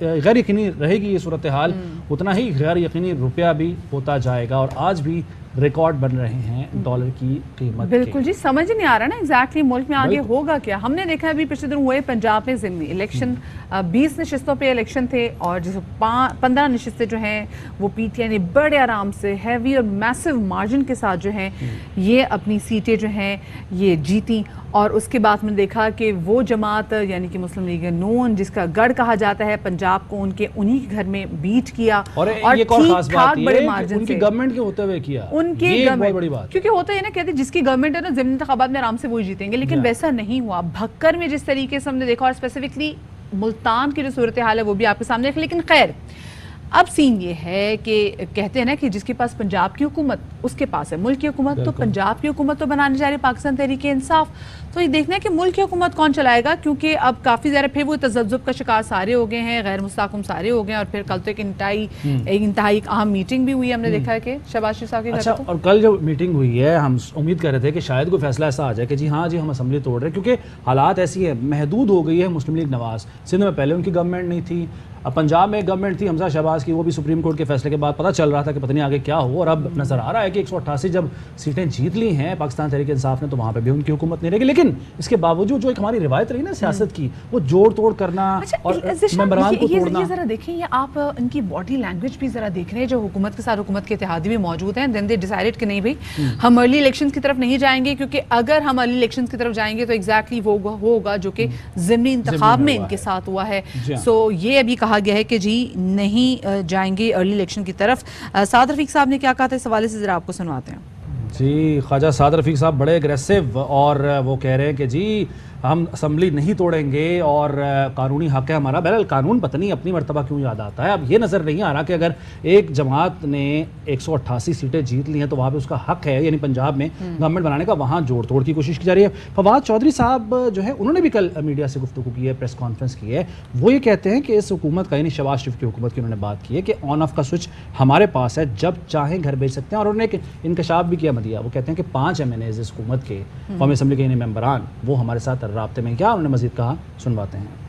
غیر یقینی رہے گی یہ صورتحال اتنا ہی غیر یقینی روپیہ بھی ہوتا جائے گا، اور آج بھی ریکارڈ بن رہے ہیں ڈالر کی قیمت۔ بالکل جی، سمجھ نہیں آ رہا نا ایگزیکٹلی ملک میں آگے ہوگا کیا۔ ہم نے دیکھا ابھی پچھلے دن ہوئے پنجاب میں ضمنی الیکشن، 20 نشستوں پہ الیکشن تھے، اور جس 15 نشستیں جو ہیں وہ پی ٹی آئی نے بڑے آرام سے ہیوی اور میسو مارجن کے ساتھ جو ہیں یہ اپنی سیٹیں جو ہیں یہ جیتیں، اور اس کے بعد میں دیکھا کہ وہ جماعت یعنی کہ مسلم لیگ نون جس کا گڑھ کہا جاتا ہے پنجاب کو انہی کے گھر میں بیٹ کیا اور ایک اور خاص بات یہ کہ ان کی گورنمنٹ کے ہوتے ہوئے کیا، یہ بہت بڑی بات، کیونکہ ہوتا ہے نا کہتے ہیں جس کی گورنمنٹ ہے نا ضمنی انتخابات میں آرام سے وہی جیتیں گے، لیکن ویسا نہیں ہوا۔ بھکر میں جس طریقے سے ہم نے دیکھا اور اسپیسیفکلی ملتان کی جو صورتحال ہے وہ بھی آپ کے سامنے، لیکن خیر اب سین یہ ہے کہ کہتے ہیں نا کہ جس کے پاس پنجاب کی حکومت اس کے پاس ہے ملک کی حکومت، تو پنجاب کی حکومت تو بنانے جا رہی ہے پاکستان تحریک انصاف، تو یہ دیکھنا ہے کہ ملک کی حکومت کون چلائے گا، کیونکہ اب کافی زیادہ پھر وہ تذبذب کا شکار سارے ہو گئے ہیں، غیر مستحکم سارے ہو گئے ہیں، اور پھر کل تو ایک انتہائی اہم میٹنگ بھی ہوئی، ہم نے دیکھا ہے کہ شہباز شریف صاحب کے گھر پر، اور کل جو میٹنگ ہوئی ہے ہم امید کر رہے تھے کہ شاید کوئی فیصلہ ایسا آ جائے کہ جی ہاں جی ہم اسمبلی توڑ رہے ہیں، کیونکہ حالات ایسی ہیں، محدود ہو گئی ہے مسلم لیگ نواز، سندھ میں پہلے ان کی گورنمنٹ نہیں تھی، اب پنجاب میں گورنمنٹ تھی حمزہ شہباز کی، وہ بھی سپریم کورٹ کے فیصلے کے بعد پتہ چل رہا تھا کہ پتہ نہیں آگے کیا ہو، اور اب نظر آ رہا ہے کہ 188 جب سیٹیں جیت لی ہیں پاکستان تحریک انصاف نے تو وہاں پہ بھی ان کی حکومت نہیں رہے گی، لیکن اس کے باوجود جو ایک ہماری روایت رہی نا سیاست کی، وہ جوڑ توڑ کرنا اور ممبران کو توڑنا۔ یہ ذرا دیکھیں، یہ آپ ان کی باڈی لینگویج بھی ذرا دیکھ رہے ہیں، جو حکومت کے ساتھ حکومت کے اتحادی بھی موجود ہیں، دین دے ڈیسائیڈ کہ نہیں بھائی ہم ارلی الیکشنز کی طرف نہیں جائیں گے، کیونکہ اگر ہم ارلی الیکشنز کی طرف جائیں گے تو ایگزیکٹلی وہ ہوگا جو کہ ضمنی انتخاب میں ان کے ساتھ ہوا ہے، سو یہ ابھی کہا گیا ہے کہ جی نہیں جائیں گے ارلی الیکشن کی طرف۔ سعد رفیق صاحب نے کیا کہا تھا اس حوالے سے ذرا آپ کو سنواتے ہیں۔ جی خواجہ سعد رفیق صاحب بڑے اگریسو، اور وہ کہہ رہے ہیں کہ جی ہم اسمبلی نہیں توڑیں گے اور قانونی حق ہے ہمارا۔ بہرحال قانون پتہ نہیں اپنی مرتبہ کیوں یاد آتا ہے، اب یہ نظر نہیں آ رہا کہ اگر ایک جماعت نے 188 سیٹیں جیت لی ہیں تو وہاں پہ اس کا حق ہے، یعنی پنجاب میں گورنمنٹ بنانے کا، وہاں جوڑ توڑ کی کوشش کی جا رہی ہے۔ فواد چودھری صاحب جو ہے انہوں نے بھی کل میڈیا سے گفتگو کی ہے، پریس کانفرنس کی ہے، وہ یہ کہتے ہیں کہ اس حکومت کا، یعنی شہباز شریف کی حکومت کی انہوں نے بات کی ہے کہ آن آف کا سوئچ ہمارے پاس ہے، جب چاہیں گھر بھیج سکتے ہیں، اور انہوں نے ایک انکشاف بھی کیا مدیہ، وہ کہتے ہیں کہ 5 MNAs اس حکومت کے قومی اسمبلی کے ممبران وہ ہمارے ساتھ رابطے میں، کیا انہوں نے مزید کہا سنواتے ہیں۔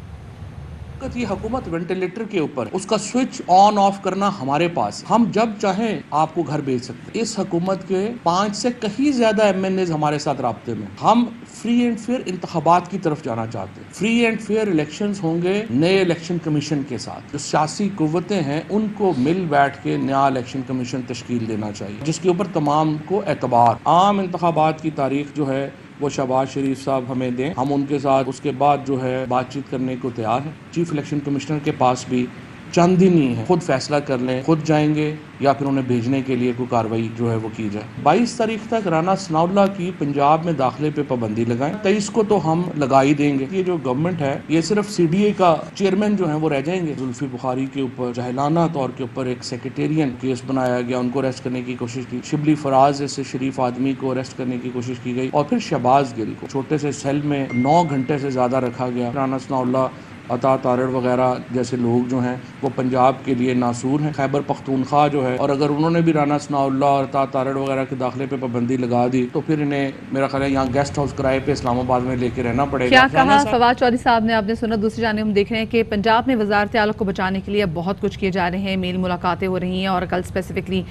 یہ حکومت وینٹیلیٹر کے اوپر اس کا سوئچ آن آف کرنا ہمارے پاس، ہم جب چاہیں آپ کو گھر بھیج سکتے ہیں۔ اس حکومت کے 5 سے کہیں زیادہ MNAs ہمارے ساتھ رابطے میں، ہم فری اینڈ فیئر انتخابات کی طرف جانا چاہتے ہیں، فری اینڈ فیئر الیکشنز ہوں گے نئے الیکشن کمیشن کے ساتھ، جو سیاسی قوتیں ہیں ان کو مل بیٹھ کے نیا الیکشن کمیشن تشکیل دینا چاہیے، جس کے اوپر تمام کو اعتبار، عام انتخابات کی تاریخ جو ہے وہ شہباز شریف صاحب ہمیں دیں، ہم ان کے ساتھ اس کے بعد جو ہے بات چیت کرنے کو تیار ہیں۔ چیف الیکشن کمشنر کے پاس بھی چند دن ہی ہے، خود فیصلہ کر لیں، خود جائیں گے یا پھر انہیں بھیجنے کے لیے کوئی کاروائی جو ہے وہ کی جائے۔ 22 تاریخ تک رانا ثناءاللہ کی پنجاب میں داخلے پہ پابندی لگائیں، 23 کو تو ہم لگا ہی دیں گے۔ یہ جو گورنمنٹ ہے یہ صرف CDA کا چیئرمین جو ہیں وہ رہ جائیں گے۔ زلفی بخاری کے اوپر جاہلانہ طور کے اوپر ایک سیکریٹیرین کیس بنایا گیا، ان کو اریسٹ کرنے کی کوشش کی، شبلی فراز جیسے شریف آدمی کو اریسٹ کرنے کی کوشش کی گئی، اور پھر شہباز گل کو چھوٹے سے سیل میں 9 گھنٹے سے زیادہ رکھا گیا۔ رانا ثناءاللہ، عطا تارڑ وغیرہ جیسے لوگ جو ہیں وہ پنجاب کے لیے ناسور ہیں۔ خیبر پختونخوا جو ہے، اور اگر انہوں نے بھی رانا ثناءاللہ اور عطا تارڑ وغیرہ کے داخلے پہ پابندی لگا دی تو پھر انہیں میرا خیال ہے یہاں گیسٹ ہاؤس کرائے پہ اسلام آباد میں لے کے رہنا پڑے گا۔ کیا کہا فواد چودھری صاحب نے، آپ نے سنا۔ دوسری جانب ہم دیکھ رہے ہیں کہ پنجاب میں وزارت اعلیٰ کو بچانے کے لیے بہت کچھ کیے جا رہے ہیں، میل ملاقاتیں ہو رہی ہیں، اور کل اسپیسیفکلی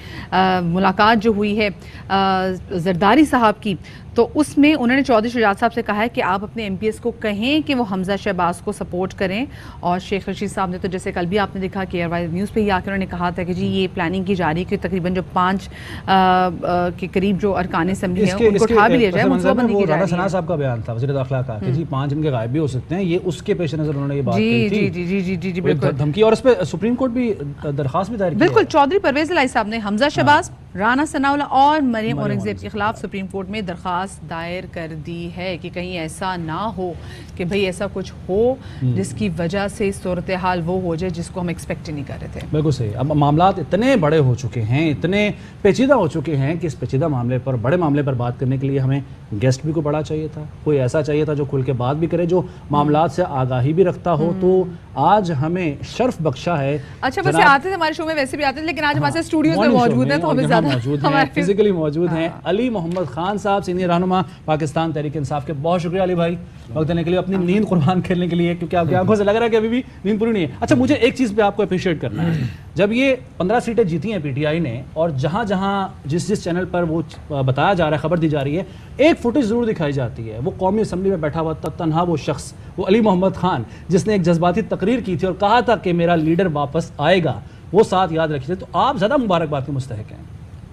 ملاقات جو ہوئی ہے زرداری صاحب کی، تو اس میں انہوں نے چودھری شجاعت صاحب سے کہا ہے کہ آپ اپنے MPs کو کہیں کہ وہ حمزہ شہباز کو سپورٹ کریں، اور شیخ رشید صاحب نے تو جیسے کل بھی آپ نے دیکھا کہ ایئر نیوز پہ ہی آ کے انہوں نے کہا تھا کہ جی یہ پلاننگ کی جا رہی ہے کہ تقریباً جو 5 کے قریب جو ارکان اسمبلی ہیں ان کو اٹھا بھی لیا جائے، منصوبہ بندی کی جا رہی ہے۔ رانا ثناء صاحب کا بیان تھا وزیر داخلہ کا کہ جی 5 ان کے غائب بھی ہو سکتے ہیں، یہ اس کے پیش نظر انہوں نے یہ بات کہی تھی۔ جی جی جی جی جی بالکل دھمکی، اور اس پہ سپریم کورٹ بھی درخواست بھی دائر کی ہے۔ بالکل، چودھری پرویز الہی صاحب نے حمزہ شہباز، رانا ثناءاللہ اور مریم اورنگزیب کے خلاف سپریم کورٹ میں درخواست دائر کر دی ہے کہ کہیں ایسا نہ ہو کہ بھئی ایسا کچھ ہو جس کی وجہ سے صورتحال وہ ہو جائے جس کو ہم ایکسپیکٹ نہیں کر رہے تھے۔ بالکل صحیح۔ اب معاملات اتنے بڑے ہو چکے ہیں، اتنے پیچیدہ ہو چکے ہیں کہ اس پیچیدہ معاملے پر، بڑے معاملے پر بات کرنے کے لیے ہمیں گیسٹ بھی کو بڑا چاہیے تھا، کوئی ایسا چاہیے تھا جو کھل کے بات بھی کرے، جو معاملات سے آگاہی بھی رکھتا ہو۔ تو آج ہمیں شرف بخشا ہے۔ اچھا ویسے آتے تھے ہمارے شو میں، ویسے بھی آتے تھے، لیکن آج ہمارے اسٹوڈیوز میں موجود ہیں تو ہمیں زیادہ فزیکلی موجود ہیں علی محمد خان صاحب، سینئر رہنما پاکستان تحریک انصاف کے۔ بہت شکریہ علی بھائی وقت دینے کے لیے، اپنی نیند قربان کرنے کے لیے، کیونکہ آپ کی آنکھوں سے لگ رہا ہے کہ ابھی بھی نیند پوری نہیں ہے۔ اچھا مجھے ایک چیز پہ آپ کو اپریشیٹ کرنا ہے، جب یہ 15 سیٹیں جیتی ہیں PTI نے، اور جہاں جہاں جس چینل پر وہ بتایا جا رہا ہے، خبر دی جا رہی ہے، ایک فوٹیج ضرور دکھائی جاتی ہے، وہ قومی اسمبلی میں بیٹھا ہوا تھا تنہا وہ شخص، وہ علی محمد خان، جس نے ایک جذباتی تقریر کی تھی اور کہا تھا کہ میرا لیڈر واپس آئے گا، وہ ساتھ یاد رکھیے۔ تو آپ زیادہ مبارکباد کے مستحق ہیں۔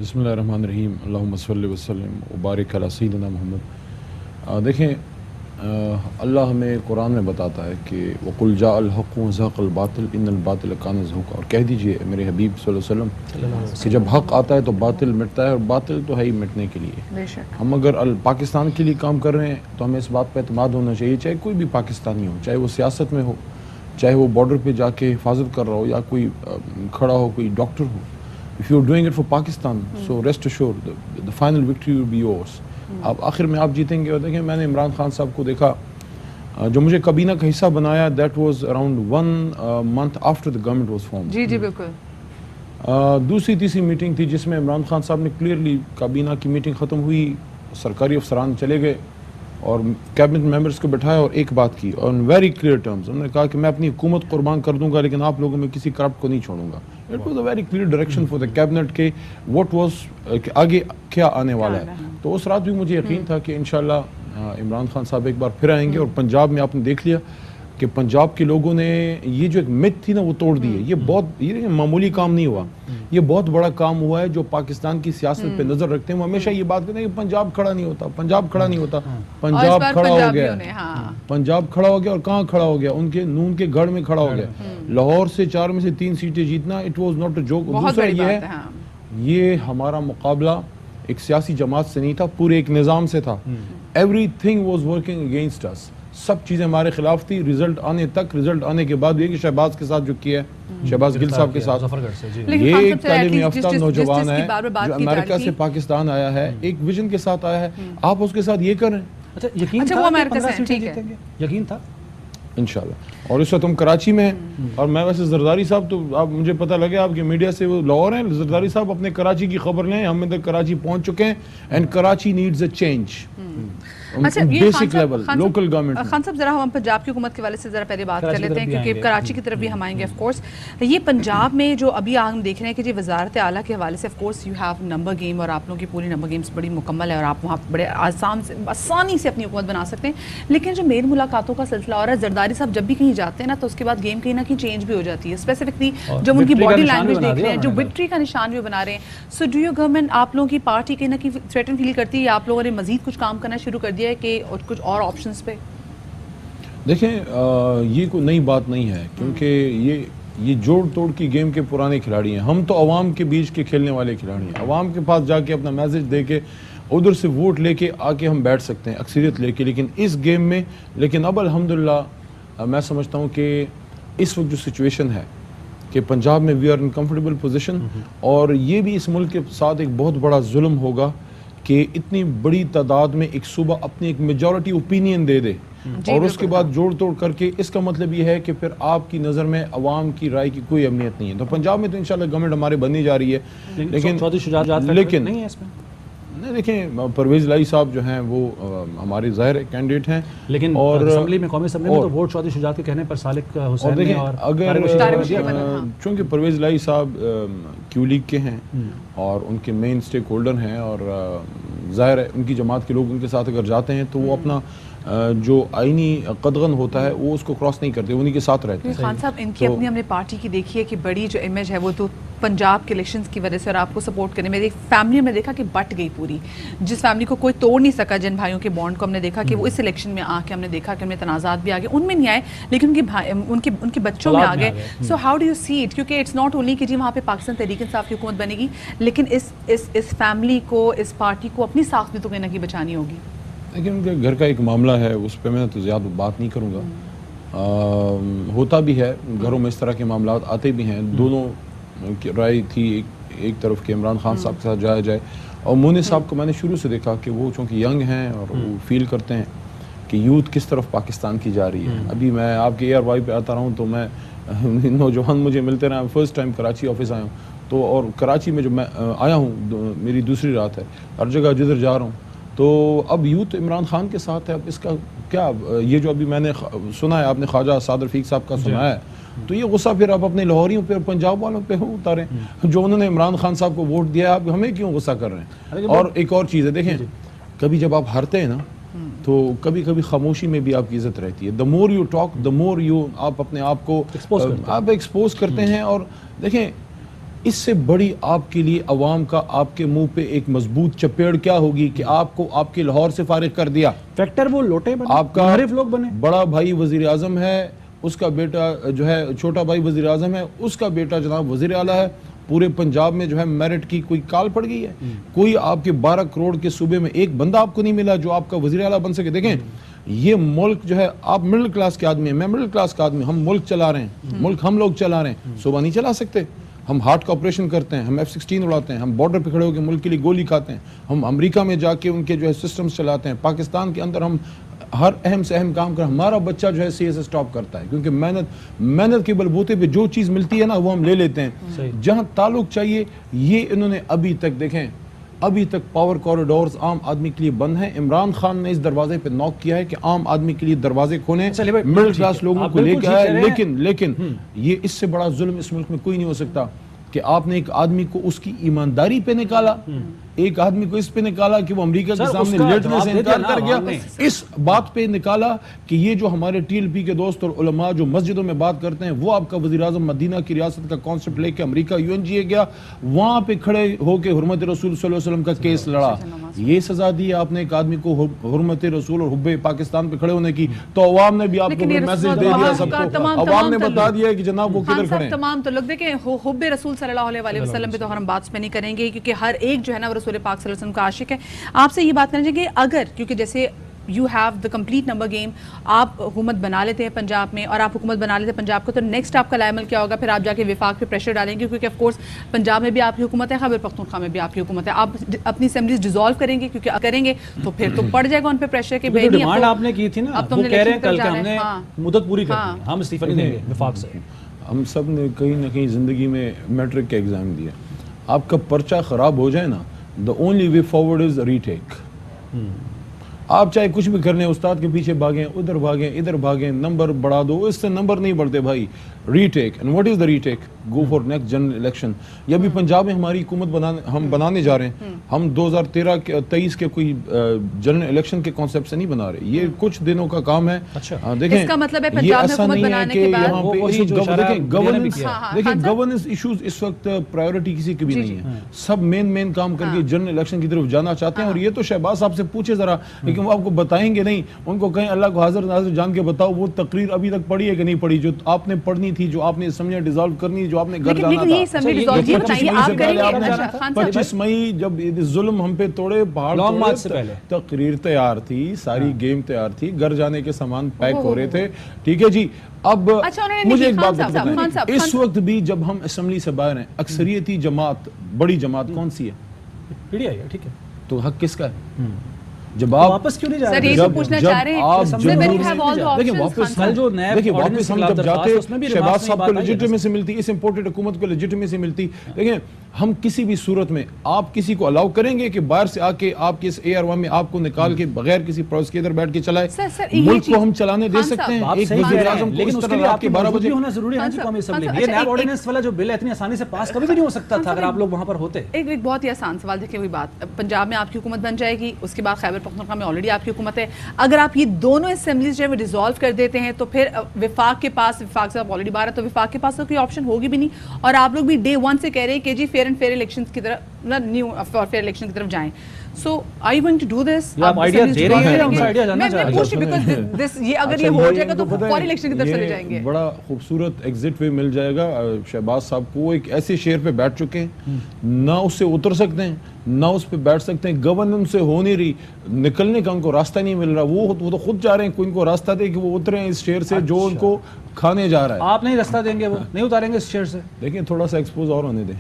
بسم اللہ الرحمن الرحیم، اللہم صلی وسلم وبارک علی سیدنا محمد۔ دیکھیں اللہ ہمیں قرآن میں بتاتا ہے کہ وَقُلْ جَاءَ الْحَقُّ وَزَهَقَ الْبَاطِلُ إِنَّ الْبَاطِلَ كَانَ زَهُوقًا، اور کہہ دیجئے میرے حبیب صلی اللہ علیہ وسلم کہ جب حق آتا ہے تو باطل مٹتا ہے، اور باطل تو ہے ہی مٹنے کے لیے۔ ہم اگر پاکستان کے لیے کام کر رہے ہیں تو ہمیں اس بات پہ اعتماد ہونا چاہیے، چاہے کوئی بھی پاکستانی ہو، چاہے وہ سیاست میں ہو، چاہے وہ بارڈر پہ جا کے حفاظت کر رہا ہو، یا کوئی کھڑا ہو، کوئی doctor who. If you're doing it for Pakistan, so rest assured the final victory will be yours۔ آپ آخر میں آپ جیتیں گے۔ اور دیکھیں میں نے عمران خان صاحب کو دیکھا جو مجھے کابینہ کا حصہ بنایا، that was around 1 month after the government was formed۔ جی بالکل۔ دوسری تیسری میٹنگ تھی جس میں عمران خان صاحب نے کلیئرلی کابینہ کی میٹنگ ختم ہوئی، سرکاری افسران چلے گئے اور کیبنٹ ممبرس کو بٹھایا اور ایک بات کی on very clear terms، انہوں نے کہا کہ میں اپنی حکومت قربان کر دوں گا لیکن آپ لوگوں میں کسی کرپٹ کو نہیں چھوڑوں گا۔ It was a very clear direction for the cabinet کہ what was کہ آگے کیا آنے والا ہے۔ تو اس رات بھی مجھے یقین تھا کہ انشاءاللہ عمران خان صاحب ایک بار پھر آئیں گے، اور پنجاب میں آپ نے دیکھ لیا کہ پنجاب کے لوگوں نے یہ جو ایک مت تھی نا وہ توڑ دی ہے۔ یہ معمولی کام نہیں ہوا، یہ بہت بڑا کام ہوا ہے۔ جو پاکستان کی سیاست پہ نظر رکھتے ہیں وہ ہمیشہ یہ بات کہتے ہیں کہ پنجاب کھڑا نہیں ہوتا، پنجاب کھڑا نہیں ہوتا۔ پنجاب کھڑا ہو گیا، پنجاب کھڑا ہو گیا، اور کہاں کھڑا ہو گیا؟ ان کے نون کے گڑھ میں کھڑا ہو گیا۔ لاہور سے 4 میں سے 3 سیٹیں جیتنا it was not a joke. دوسرا یہ ہے یہ ہمارا مقابلہ ایک سیاسی جماعت سے نہیں تھا، پورے ایک نظام سے تھا۔ Everything was working against اس، سب چیزیں ہمارے خلاف تھی۔ رزلٹ آنے تک، رزلٹ آنے کے بعد یہ کہ شہباز کے ساتھ جو کیا ہے، شہباز گل صاحب کے ساتھ، یہ ایک تعلیم یافتہ نوجوان ہے جو امریکہ سے پاکستان آیا ہے، ایک ویژن کے ساتھ آیا ہے، آپ اس کے ساتھ یہ کریں۔ اچھا یقین تھا کہ 15 سیٹیں جیتیں گے؟ یقین تھا انشاءاللہ۔ اور اس وقت ہم کراچی میں ہیں، اور میں ویسے زرداری صاحب تو آپ مجھے پتہ لگے آپ کے میڈیا سے وہ لاہور ہیں، زرداری صاحب اپنے کراچی کی خبر لیں، ہم ادھر کراچی پہنچ چکے ہیں، and Karachi needs a change. Basic level local government. Khan صاحب ذرا ہم پنجاب کی حکومت کے والے سے ذرا پہلے بات کر لیتے ہیں، کیونکہ کراچی کی طرف بھی ہم آئیں گے آف کورس۔ یہ پنجاب میں جو ابھی ہم دیکھ رہے ہیں کہ جی وزارت اعلیٰ کے حوالے سے of course you have number game, اور آپ لوگوں کی پوری نمبر گیمس بڑی مکمل ہے، اور آپ وہاں بڑے آسانی سے اپنی حکومت بنا سکتے ہیں۔ لیکن جو میل ملاقاتوں کا سلسلہ ہو رہا ہے، زرداری صاحب جب بھی کہیں جاتے ہیں نا تو اس کے بعد گیم کہیں نہ کہیں چینج بھی ہو جاتی ہے، اسپیسیفکلی جب ان کی باڈی لینگویج دیکھ رہے ہیں، جو وکٹری کا نشان بھی بنا رہے ہیں۔ سو ڈو یور گورنمنٹ، آپ لوگوں کی پارٹی کہیں نہ کہیں تھریٹن فیل کرتی ہے، یا آپ لوگوں نے مزید کچھ کام کرنا شروع کر دیا ہے کہ کچھ اور آپشنز پہ؟ دیکھیں یہ کوئی نئی بات نہیں ہے، کیونکہ یہ جوڑ توڑ کی گیم کے پرانے کھلاڑی ہیں۔ ہم تو عوام کے بیچ کے کھیلنے والے کھلاڑی ہیں، عوام کے پاس جا کے اپنا میسج دے کے ادھر سے ووٹ لے کے آ کے ہم بیٹھ سکتے ہیں اکثریت لے کے، لیکن اس گیم میں اب الحمدللہ میں سمجھتا ہوں کہ اس وقت جو سچویشن ہے کہ پنجاب میں we are in comfortable position, اور یہ بھی اس ملک کے ساتھ ایک بہت بڑا ظلم ہوگا کہ اتنی بڑی تعداد میں ایک صوبہ اپنی ایک میجورٹی اوپینین دے دے، اور اس کے بعد جوڑ توڑ کر کے، اس کا مطلب یہ ہے کہ پھر آپ کی نظر میں عوام کی رائے کی کوئی اہمیت نہیں ہے۔ تو پنجاب میں تو انشاءاللہ گورنمنٹ ہمارے بننے جا رہی ہے، لیکن دیکھیں پرویز الہی صاحب جو ہیں وہ ہمارے ظاہر کینڈیڈیٹ ہیں، لیکن اور اسمبلی میں قومی اسمبلی میں تو ووٹ چودھری شجاعت کے کہنے پر سالک حسین نے، اور اگر چونکہ پرویز الہی صاحب کیو لیگ کے ہیں اور ان کے مین اسٹیک ہولڈر ہیں، اور ظاہر ہے ان کی جماعت کے لوگ ان کے ساتھ اگر جاتے ہیں تو وہ اپنا جو آئینی قدغن ہوتا ہے وہ اس کو کراس نہیں کرتے، انہی کے ساتھ رہتے ہیں۔ خان صاحب ان کی اپنی ہم نے پارٹی کی دیکھی ہے کہ بڑی جو امیج ہے وہ تو پنجاب کے الیکشنز کی وجہ سے، اور آپ کو سپورٹ کرنے، میری فیملی میں دیکھا کہ بٹ گئی پوری، جس فیملی کو کوئی توڑ نہیں سکا، جن بھائیوں کے بانڈ کو ہم نے دیکھا کہ وہ اس الیکشن میں آ کے ہم نے دیکھا کہ ان میں تنازعات بھی آ گئے، ان میں نہیں آئے لیکن ان کے بچوں میں آ گئے۔ So how do you see it? کیونکہ اٹس ناٹ اونلی کہ جی وہاں پہ پاکستان تحریک انصاف کی حکومت بنے گی، لیکن اس فیملی کو، اس پارٹی کو اپنی ساخت بھی تو کہیں نہ کہیں بچانی ہوگی۔ لیکن ان کے گھر کا ایک معاملہ ہے، اس پہ میں تو زیادہ بات نہیں کروں گا، ہوتا بھی ہے گھروں میں اس طرح کے معاملات آتے بھی ہیں۔ دونوں کی رائے تھی ایک طرف کہ عمران خان صاحب کے ساتھ جایا جائے، اور مونی صاحب کو میں نے شروع سے دیکھا کہ وہ چونکہ ینگ ہیں اور وہ فیل کرتے ہیں کہ یوتھ کس طرف پاکستان کی جا رہی ہے۔ ابھی میں آپ کے ARY پہ آتا رہا ہوں تو میں نوجوان مجھے ملتے رہے، فرسٹ ٹائم کراچی آفس آیا ہوں تو، اور کراچی میں جو میں آیا ہوں میری دوسری رات ہے، ہر جگہ جدھر جا رہا ہوں تو اب یوتھ عمران خان کے ساتھ ہے۔ اب اس کا کیا، یہ جو ابھی میں نے سنا ہے، آپ نے خواجہ سعد رفیق صاحب کا سنا ہے، تو یہ غصہ پھر آپ اپنے لاہوریوں پہ اور پنجاب والوں پہ اتاریں جو انہوں نے عمران خان صاحب کو ووٹ دیا ہے، آپ ہمیں کیوں غصہ کر رہے ہیں؟ اور ایک اور چیز ہے، دیکھیں کبھی جب آپ ہارتے ہیں نا تو کبھی کبھی خاموشی میں بھی آپ کی عزت رہتی ہے۔ the more you talk the more you آپ اپنے آپ کو آپ ایکسپوز کرتے ہیں۔ اور دیکھیں اس سے بڑی آپ کے لیے عوام کا آپ کے منہ پہ ایک مضبوط چپیڑ کیا ہوگی کہ آپ کو آپ کے لاہور سے فارغ کر دیا. فیکٹر وہ لوٹے بنے, آپ کا منحرف لوگ بنے. بڑا بھائی وزیر اعظم ہے, اس کا بیٹا جو ہے چھوٹا بھائی وزیر اعظم ہے, اس کا بیٹا جناب وزیر اعلیٰ ہے. پورے پنجاب میں جو ہے میرٹ کی کوئی کال پڑ گئی ہے؟ کوئی آپ کے 12 کروڑ کے صوبے میں ایک بندہ آپ کو نہیں ملا جو آپ کا وزیر اعلیٰ بن سکے؟ دیکھیں یہ ملک جو ہے, آپ مڈل کلاس کے آدمی ہیں, میں مڈل کلاس کا آدمی, ہم ملک چلا رہے ہیں, ملک ہم لوگ چلا رہے ہیں, صوبہ نہیں چلا سکتے. ہم ہارٹ کا آپریشن کرتے ہیں, ہم F-16 اڑاتے ہیں, ہم بارڈر پہ کھڑے ہو کے ملک کے لیے گولی کھاتے ہیں, ہم امریکہ میں جا کے ان کے جو ہے سسٹمز چلاتے ہیں, پاکستان کے اندر ہم ہر اہم سے اہم کام ہمارا بچہ جو ہے سی سے سٹاپ کرتا ہے کیونکہ محنت کے بلبوتے پہ جو چیز ملتی ہے نا وہ ہم لے لیتے ہیں. جہاں تعلق چاہیے یہ انہوں نے ابھی تک, دیکھیں ابھی تک پاور کوریڈورز عام آدمی کے لیے بند ہیں. عمران خان نے اس دروازے پہ نوک کیا ہے کہ عام آدمی کے لیے دروازے کھولیں, مڈل کلاس لوگوں کو لے کے آئے, لیکن یہ اس سے بڑا ظلم اس ملک میں کوئی نہیں ہو سکتا کہ آپ نے ایک آدمی کو اس کی ایمانداری پہ نکالا, ایک آدمی کو اس پہ نکالا کہ وہ امریکہ کے سامنے لڑنے سے انکار کر گیا, اس بات پہ نکالا کہ یہ جو ہمارے ٹی ایل پی کے دوست اور علماء جو مسجدوں میں بات کرتے ہیں وہ آپ کا وزیر اعظم مدینہ کی ریاست کا کانسیپٹ لے کے امریکہ UNGA گیا, وہاں پہ کھڑے ہو کے حرمت رسول صلی اللہ علیہ وسلم کا کیس لڑا. یہ سزا دی آپ نے ایک آدمی کو حرمت رسول اور حب پاکستان پہ کھڑے ہونے کی, تو عوام نے بھی آپ کو میسج دے دیا, سب کو عوام نے بتا دیا کہ جناب وہ کدھر کھڑے ہیں. تمام تو لوگ دیکھیں حب رسول صلی اللہ علیہ وسلم پہ تو ہم بات نہیں کریں گے کیونکہ ہر ایک جو ہے نا رسول پاک صلی اللہ علیہ وسلم کا عاشق ہے. آپ سے یہ بات کرنا چاہیے کہ اگر کیونکہ جیسے you have the complete number game, آپ حکومت بنا لیتے ہیں پنجاب میں اور آپ حکومت بنا لیتے ہیں پنجاب کو, تو نیکسٹ آپ کا عمل کیا ہوگا؟ پھر آپ جا کے وفاق پہ پریشر ڈالیں گے کیونکہ آف کورس پنجاب میں بھی آپ کی حکومت ہے, خیبر پختونخوا میں بھی آپ کی حکومت ہے, آپ اپنی اسمبلیز ڈیزالو کریں گے کیونکہ کریں گے تو پھر تو پڑ جائے گا ان پہ پریشر کہ بھائی ڈیمانڈ آپ نے کی تھی نا, وہ کہہ رہے ہیں کل کہ ہم نے مدت پوری کرنی ہے, ہم استعفیٰ نہیں دیں گے وفاق سے. ہم سب نے کہیں نہ کہیں زندگی میں میٹرک کا ایگزام دیا, آپ کا پرچہ خراب ہو جائے نا, the only way forward is retake. آپ چاہے کچھ بھی کرنے, استاد کے پیچھے بھاگیں, ادھر بھاگیں, ادھر بھاگیں, نمبر بڑھا دو, اس سے نمبر نہیں بڑھتے بھائی. Retake, and what is the retake? Go for next general election. یہ بھی پنجاب میں ہماری حکومت ہم بنانے جا رہے ہیں, ہم 2023 کے کوئی جنرل الیکشن کے کانسیپٹ سے نہیں بنا رہے, یہ کچھ دنوں کا کام ہے. دیکھیں اس کا مطلب ہے پنجاب میں حکومت بنانے کے بعد دیکھیں گورننس ایشوز اس وقت پرائیورٹی کسی کی بھی نہیں ہے, سب مین کام کر کے جنرل الیکشن کی طرف جانا چاہتے ہیں. اور یہ تو شہباز صاحب سے پوچھے ذرا, لیکن وہ آپ کو بتائیں گے نہیں, ان کو کہیں اللہ کو حاضر ناظر جان کے بتاؤ وہ تقریر ابھی تک پڑھی ہے کہ نہیں پڑھی, جو آپ نے پڑھنی تھی, جو آپ نے اسمبلیاں ڈیزالو کرنی, جو آپ نے گھر جانا تھا. 25 مئی جب ظلم ہم پہ توڑے, پہاڑ تقریر تیار تھی, ساری گیم تیار تھی, گھر جانے کے سامان پیک ہو رہے تھے. ٹھیک ہے جی, اب مجھے ایک بات بتائیں, اس وقت بھی جب ہم اسمبلی سے باہر ہیں, اکثریتی جماعت, بڑی جماعت کون سی ہے؟ PDI ہے. ٹھیک ہے, تو حق کس کا ہے؟ جب آپ واپس کیوں نہیں جا رہے ہیں؟ سر یہ پوچھنا چاہ رہے ہیں, دیکھیں واپس ہم جب جاتے شہباز صاحب کو لیجیٹیمیسی ملتی, اس امپورٹڈ حکومت کو لیجیٹیمیسی ملتی. دیکھیں ہم کسی بھی صورت میں آپ کسی کو الاؤ کریں گے کہ باہر سے آ کے آپ کے اس AR1 میں آپ کو نکال کے بغیر کسی پروسیس کے ادھر بیٹھ کے چلائے؟ ملک کو ہم چلانے دے سکتے ہیں ایک وزیر اعظم کو, اس طرح آپ کے 12 بجے ہونا ضروری ہے. قومی اسمبلی میں یہ نیب آرڈیننس والا جو بل ہے اتنی آسانی سے پاس کبھی بھی نہیں ہو سکتا تھا اگر آپ لوگ وہاں پر ہوتے. ایک بہت ہی آسان سوال, دیکھیں وہی بات, پنجاب میں آپ کی حکومت بن جائے گی, اس کے بعد خیبر پختونخوا میں آلریڈی آپ کی حکومت ہے, اگر آپ یہ دونوں اسمبلیز جو ہے وہ ڈیزالو کر دیتے ہیں تو پھر وفاق کے پاس, وفاق سے آپ آلریڈی باہر ہے تو وفاق کے پاس تو کوئی آپشن ہوگی بھی نہیں, اور آپ لوگ بھی ڈے 1 سے کہہ رہے ہیں کہ جی فیئر اینڈ فیئر الیکشنز کی طرف, نیو فیئر الیکشن کی طرف جائیں. So are you going to do this? آپ آئیڈیا دے رہے ہیں, ہم آئیڈیا جاننا چاہ رہے ہیں. Because this یہ اگر یہ ہو جائے گا تو فوری الیکشن کی طرف چلے جائیں گے. بڑا خوبصورت ایگزٹ وے مل جائے گا. شہباز صاحب کو ایک ایسے شیر پہ بیٹھ چکے ہیں, نہ اس سے اتر سکتے ہیں نہ اس پہ بیٹھ سکتے ہیں, گورننس سے ہو نہیں رہی, نکلنے کا ان کو راستہ نہیں مل رہا. وہ تو خود چاہ رہے ہیں کوئی ان کو راستہ دے کہ وہ اتریں اس شیر سے جو ان کو کھانے جا رہا ہے. آپ نہیں راستہ دیں گے, وہ نہیں اتاریں گے اس شیر سے. دیکھیں تھوڑا سا ایکسپوز اور ہونے دیں,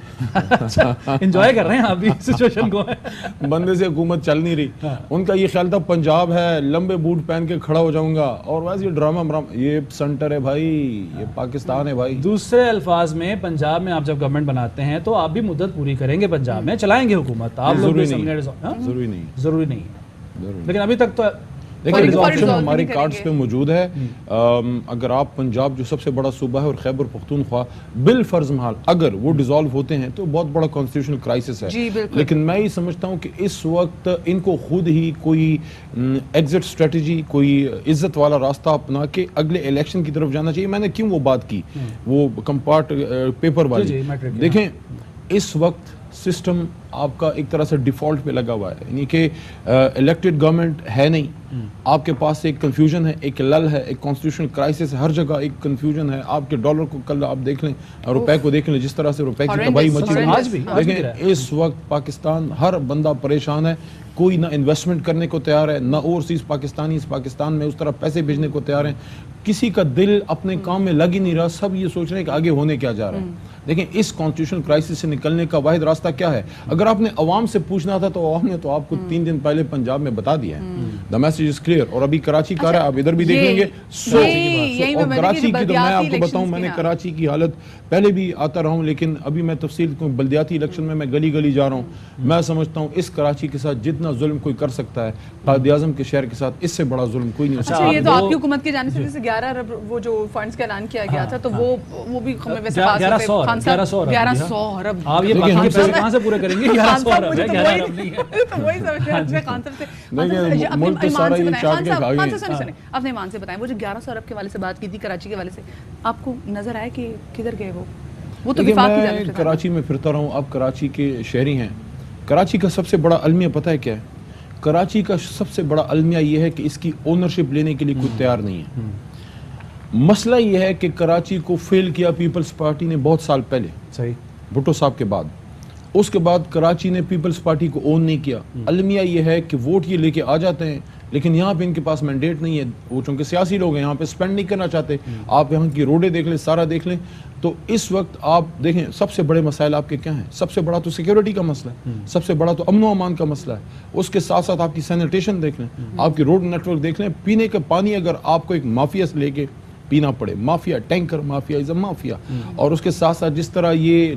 انجوائے کر رہے ہیں آپ بھی سچویشن کو. بندے سے حکومت چل نہیں رہی, ان کا یہ خیال تھا پنجاب ہے لمبے بوٹ پہن کے کھڑا ہو جاؤں گا, اور ویسے یہ ڈرامہ یہ سنٹر ہے بھائی, یہ پاکستان ہے بھائی. دوسرے الفاظ میں پنجاب میں آپ جب گورنمنٹ بناتے ہیں تو آپ بھی مدت پوری کریں گے پنجاب میں, چلائیں گے حکومت آپ لوگ. ضروری نہیں, لیکن ابھی تک تو دیکھیں آپشن ہمارے کارڈز پہ موجود ہے. اگر آپ پنجاب جو سب سے بڑا صوبہ ہے اور خیبر پختونخوا بالفرض محال اگر وہ ڈیزالو ہوتے ہیں تو بہت بڑا کانسٹیٹیوشنل کرائسس ہے. لیکن میں یہ سمجھتا ہوں کہ اس وقت ان کو خود ہی کوئی ایگزٹ اسٹریٹجی, کوئی عزت والا راستہ اپنا کے اگلے الیکشن کی طرف جانا چاہیے. میں نے کیوں وہ بات کی, وہ کمپارٹ پیپر والی, دیکھیں اس وقت سسٹم آپ کا ایک طرح سے ڈیفالٹ پہ لگا ہوا ہے, یعنی کہ الیکٹڈ گورنمنٹ ہے نہیں, آپ کے پاس ایک کنفیوژن ہے, ایک لل ہے, ایک کانسٹیٹیوشنل کرائسس ہے, ہر جگہ ایک کنفیوژن ہے. آپ کے ڈالر کو کل آپ دیکھ لیں, روپے کو دیکھ لیں, جس طرح سے روپے کی تباہی مچی ہوئی ہے. دیکھیں اس وقت پاکستان ہر بندہ پریشان ہے, کوئی نہ انویسٹمنٹ کرنے کو تیار ہے, نہ اوورسیز پاکستانی اس پاکستان میں اس طرح پیسے بھیجنے کو تیار ہیں. کسی کا دل اپنے کام میں لگ ہی نہیں رہا, سب یہ سوچ رہے ہیں کہ آگے ہونے کیا جا رہا ہے. دیکھیں اس کانسٹیٹیوشنل کرائسس سے نکلنے کا واحد راستہ کیا ہے؟ اگر آپ نے عوام سے پوچھنا تھا تو عوام نے تو آپ کو 3 دن پہلے پنجاب میں بتا دیا ہے. The message is clear. اور ابھی کراچی کا رہا ہے, آپ ادھر بھی دیکھ لیں گے. اور کراچی کی تو میں آپ کو بتاؤں, میں نے کراچی کی حالت پہلے بھی آتا رہا ہوں, لیکن ابھی میں تفصیل بلدیاتی الیکشن میں گلی گلی جا رہا ہوں. میں سمجھتا ہوں اس کراچی کے ساتھ جتنا ظلم کوئی کر سکتا ہے قائد اعظم کے شہر کے ساتھ, اس سے بڑا ظلم کوئی نہیں ہو سکتا. یہ تو آپ کی حکومت کی جانب سے جیسے 11 ارب وہ جو فنڈز کا اعلان کیا گیا تھا, تو وہ بھی ہمیں ویسے 1100 ارب. آپ یہ باقی کے پیسے کہاں سے پورے کریں گے؟ 1100 ارب ہے, 11 ارب نہیں ہے. تو وہی سمجھ رہے ہیں خان صاحب سے. ملک سارا یہ چاٹ کے کھا گئے. اپنے ایمان سے بتائیں, وہ جو 1100 ارب کے حوالے سے بات کی تھی کراچی کے حوالے سے, آپ کو نظر آیا کہ کدھر گئے وہ تو وفاق کی جانب سے. کراچی میں پھرتا رہا ہوں, آپ کراچی کے شہری ہیں. کراچی کا سب سے بڑا المیہ پتہ ہے کیا ہے؟ کراچی کا سب سے بڑا المیہ یہ ہے کہ اس کی اونرشپ لینے کے لیے کوئی تیار نہیں ہے. مسئلہ یہ ہے کہ کراچی کو فیل کیا پیپلز پارٹی نے بہت سال پہلے, صحیح, بھٹو صاحب کے بعد. اس کے بعد کراچی نے پیپلز پارٹی کو اون نہیں کیا. المیہ یہ ہے کہ ووٹ یہ لے کے آ جاتے ہیں, لیکن یہاں پہ ان کے پاس مینڈیٹ نہیں ہے. وہ چونکہ سیاسی لوگ ہیں, یہاں پہ سپینڈ نہیں کرنا چاہتے. آپ یہاں کی روڈیں دیکھ لیں, سارا دیکھ لیں. تو اس وقت آپ دیکھیں سب سے بڑے مسائل آپ کے کیا ہیں؟ سب سے بڑا تو سیکیورٹی کا مسئلہ ہے, سب سے بڑا تو امن و امان کا مسئلہ ہے. اس کے ساتھ ساتھ آپ کی سینیٹیشن دیکھ لیں, آپ کی روڈ نیٹ ورک دیکھ لیں. پینے کا پانی اگر آپ کو ایک مافیا سے لے کے پینا پڑے, مافیا, ٹینکر مافیا از اے مافیا. اور اس کے ساتھ ساتھ جس طرح یہ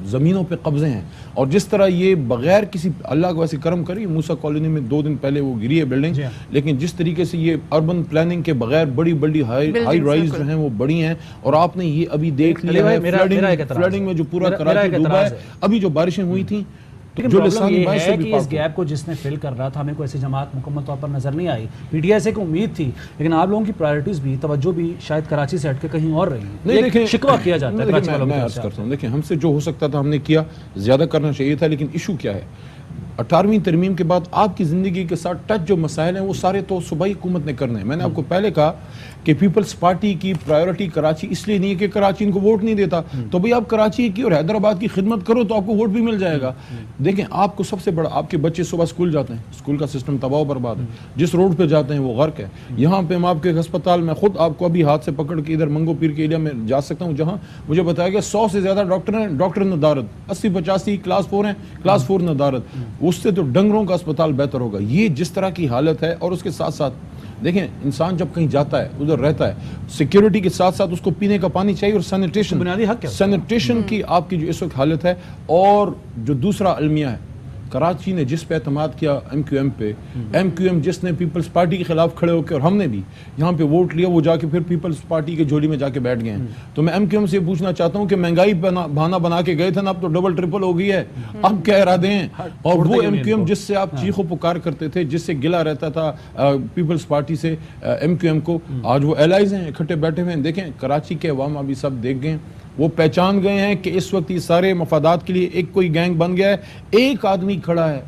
زمینوں پہ قبضے ہیں, اور جس طرح یہ بغیر کسی, اللہ کو ویسے کرم کری, موسیٰ کالونی میں 2 دن پہلے وہ گری ہے بلڈنگ, لیکن جس طریقے سے یہ اربن پلاننگ کے بغیر بڑی بڑی ہائی رائز جو ہیں وہ بڑی ہیں. اور آپ نے یہ ابھی دیکھ لیا ہے فلڈنگ میں جو پورا کراچی ڈوبا ہے, ابھی جو بارشیں ہوئی تھیں. لیکن پرابلم یہ ہے کہ اس گیپ کو جس نے فل کر رہا تھا, ہمیں کوئی ایسی جماعت مکمل طور پر نظر نہیں آئی. پی ٹی آئی سے ایک امید تھی, لیکن آپ لوگوں کی پرائرٹیز بھی, توجہ بھی شاید کراچی سے ہٹ کے کہیں اور رہی ہیں. نہیں دیکھیں, شکوہ کیا جاتا ہے. میں عرض کرتا ہوں, دیکھیں ہم سے جو ہو سکتا تھا ہم نے کیا, زیادہ کرنا چاہیے تھا. لیکن ایشو کیا ہے, 18ویں ترمیم کے بعد آپ کی زندگی کے ساتھ ٹچ جو مسائل ہیں وہ سارے تو صوبائی حکومت نے کرنے ہیں. میں نے آپ کو پہلے کہا کہ پیپلز پارٹی کی پرائیورٹی کراچی اس لیے نہیں ہے کہ کراچی ان کو ووٹ نہیں دیتا, تو بھئی آپ کراچی کی اور حیدرآباد کی خدمت کرو تو آپ کو ووٹ بھی مل جائے گا. دیکھیں آپ کو سب سے بڑا, آپ کے بچے صبح اسکول جاتے ہیں, اسکول کا سسٹم تباہ و برباد ہے, جس روڈ پہ جاتے ہیں وہ غرق ہے. یہاں پہ ہم آپ کے ہسپتال میں خود آپ کو ابھی ہاتھ سے پکڑ کے ادھر منگو پیر کے ایریا میں جا سکتا ہوں, جہاں مجھے بتایا گیا 100 سے زیادہ ڈاکٹر ہیں, ڈاکٹر ندارت 80-85 کلاس 4 ہیں, کلاس 4 ندارت. اس سے تو ڈنگروں کا اسپتال بہتر ہوگا. یہ جس طرح کی حالت ہے. اور اس کے ساتھ ساتھ دیکھیں انسان جب کہیں جاتا ہے ادھر رہتا ہے, سیکیورٹی کے ساتھ ساتھ اس کو پینے کا پانی چاہیے, اور سینیٹیشن, بنیادی حق ہے. سینیٹیشن کی آپ کی جو اس وقت حالت ہے. اور جو دوسرا المیہ ہے, کراچی نے جس پہ اعتماد کیا ایم کیو ایم پہ, ایم کیو ایم جس نے پیپلز پارٹی کے خلاف کھڑے ہو کے, اور ہم نے بھی یہاں پہ ووٹ لیا, وہ جا کے پھر پیپلز پارٹی کے جھولی میں جا کے بیٹھ گئے ہیں. تو میں ایم کیو ایم سے پوچھنا چاہتا ہوں کہ مہنگائی بہانہ بنا کے گئے تھے نا, اب تو ڈبل ٹرپل ہو گئی ہے, اب کیا ارادے ہیں؟ اور وہ ایم کیو ایم جس سے آپ چیخ و پکار کرتے تھے, جس سے گلا رہتا تھا پیپلز پارٹی سے ایم کیو ایم کو, آج وہ الائز ہیں, اکٹھے بیٹھے ہوئے ہیں. دیکھیں کراچی کے عوام ابھی سب دیکھ گئے ہیں, وہ پہچان گئے ہیں کہ اس وقت یہ سارے مفادات کے لیے ایک کوئی گینگ بن گیا ہے. ایک آدمی کھڑا ہے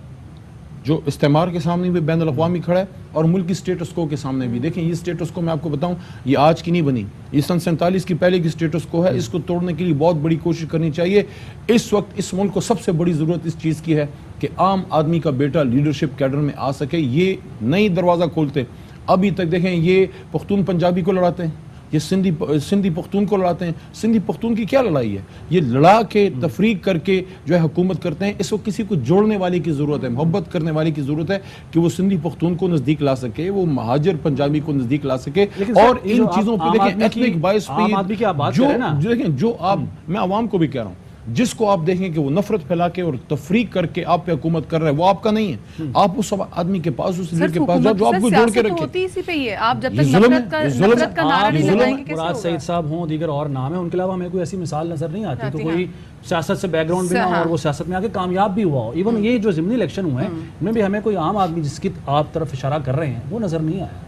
جو استعمار کے سامنے بھی بین الاقوامی کھڑا ہے, اور ملکی سٹیٹس کو کے سامنے بھی. دیکھیں یہ سٹیٹس کو میں آپ کو بتاؤں, یہ آج کی نہیں بنی, یہ سن 47 کی پہلے کی سٹیٹس کو ہے. اس کو توڑنے کے لیے بہت بڑی کوشش کرنی چاہیے. اس وقت اس ملک کو سب سے بڑی ضرورت اس چیز کی ہے کہ عام آدمی کا بیٹا لیڈرشپ کیڈر میں آ سکے. یہ نئی دروازہ کھولتے. ابھی تک دیکھیں یہ پختون پنجابی کو لڑاتے ہیں, یہ سندھی پختون کو لڑاتے ہیں. سندھی پختون کی کیا لڑائی ہے؟ یہ لڑا کے تفریق کر کے جو ہے حکومت کرتے ہیں. اس وقت کسی کو جوڑنے والے کی ضرورت ہے, محبت کرنے والے کی ضرورت ہے, کہ وہ سندھی پختون کو نزدیک لا سکے, وہ مہاجر پنجابی کو نزدیک لا سکے. اور ان چیزوں پہ دیکھیں ایتھنک بائس پہ دیکھیں جو آپ, میں عوام کو بھی کہہ رہا ہوں, جس کو آپ دیکھیں کہ وہ نفرت پھیلا کے اور تفریق کر کے آپ پہ حکومت کر رہے ہیں, وہ آپ کا نہیں ہے. آپ اس آدمی کے پاس, اس لیڈر کے پاس جاؤ جو آپ کو جوڑ کے رکھے. آپ جب تک نفرت کا نعرہ نہیں لگائیں گے, مراد سعید صاحب ہوں, دیگر اور نام ہیں, ان کے علاوہ ہمیں کوئی ایسی مثال نظر نہیں آتی کہ کوئی سیاست سے بیک گراؤنڈ بھی نہ ہو اور وہ سیاست میں آ کے کامیاب بھی ہوا ہو. ایون یہ جو ضمنی الیکشن ہوئے ہیں ان میں بھی ہمیں کوئی عام آدمی جس کی آپ طرف اشارہ کر رہے ہیں وہ نظر نہیں آیا.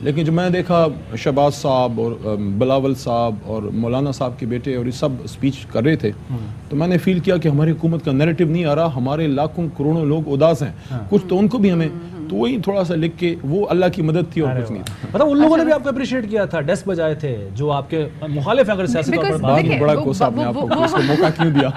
لیکن جب میں نے دیکھا شہباز صاحب اور بلاول صاحب اور مولانا صاحب کے بیٹے اور یہ سب اسپیچ کر رہے تھے تو میں نے فیل کیا کہ ہماری حکومت کا نیریٹو نہیں آ رہا, ہمارے لاکھوں کروڑوں لوگ اداس ہیں, کچھ تو ان کو بھی ہمیں, تو وہی تھوڑا سا لکھ کے وہ اللہ کی مدد تھی اور کچھ نہیں تھا. مطلب ان لوگوں نے بھی آپ کو اپریشیٹ کیا تھا, ڈیسک بجائے تھے جو آپ کے مخالف ہیں اگر سیاسی طور پر. بہت بڑا کوسا آپ نے آپ کو اس کو موقع کیوں دیا؟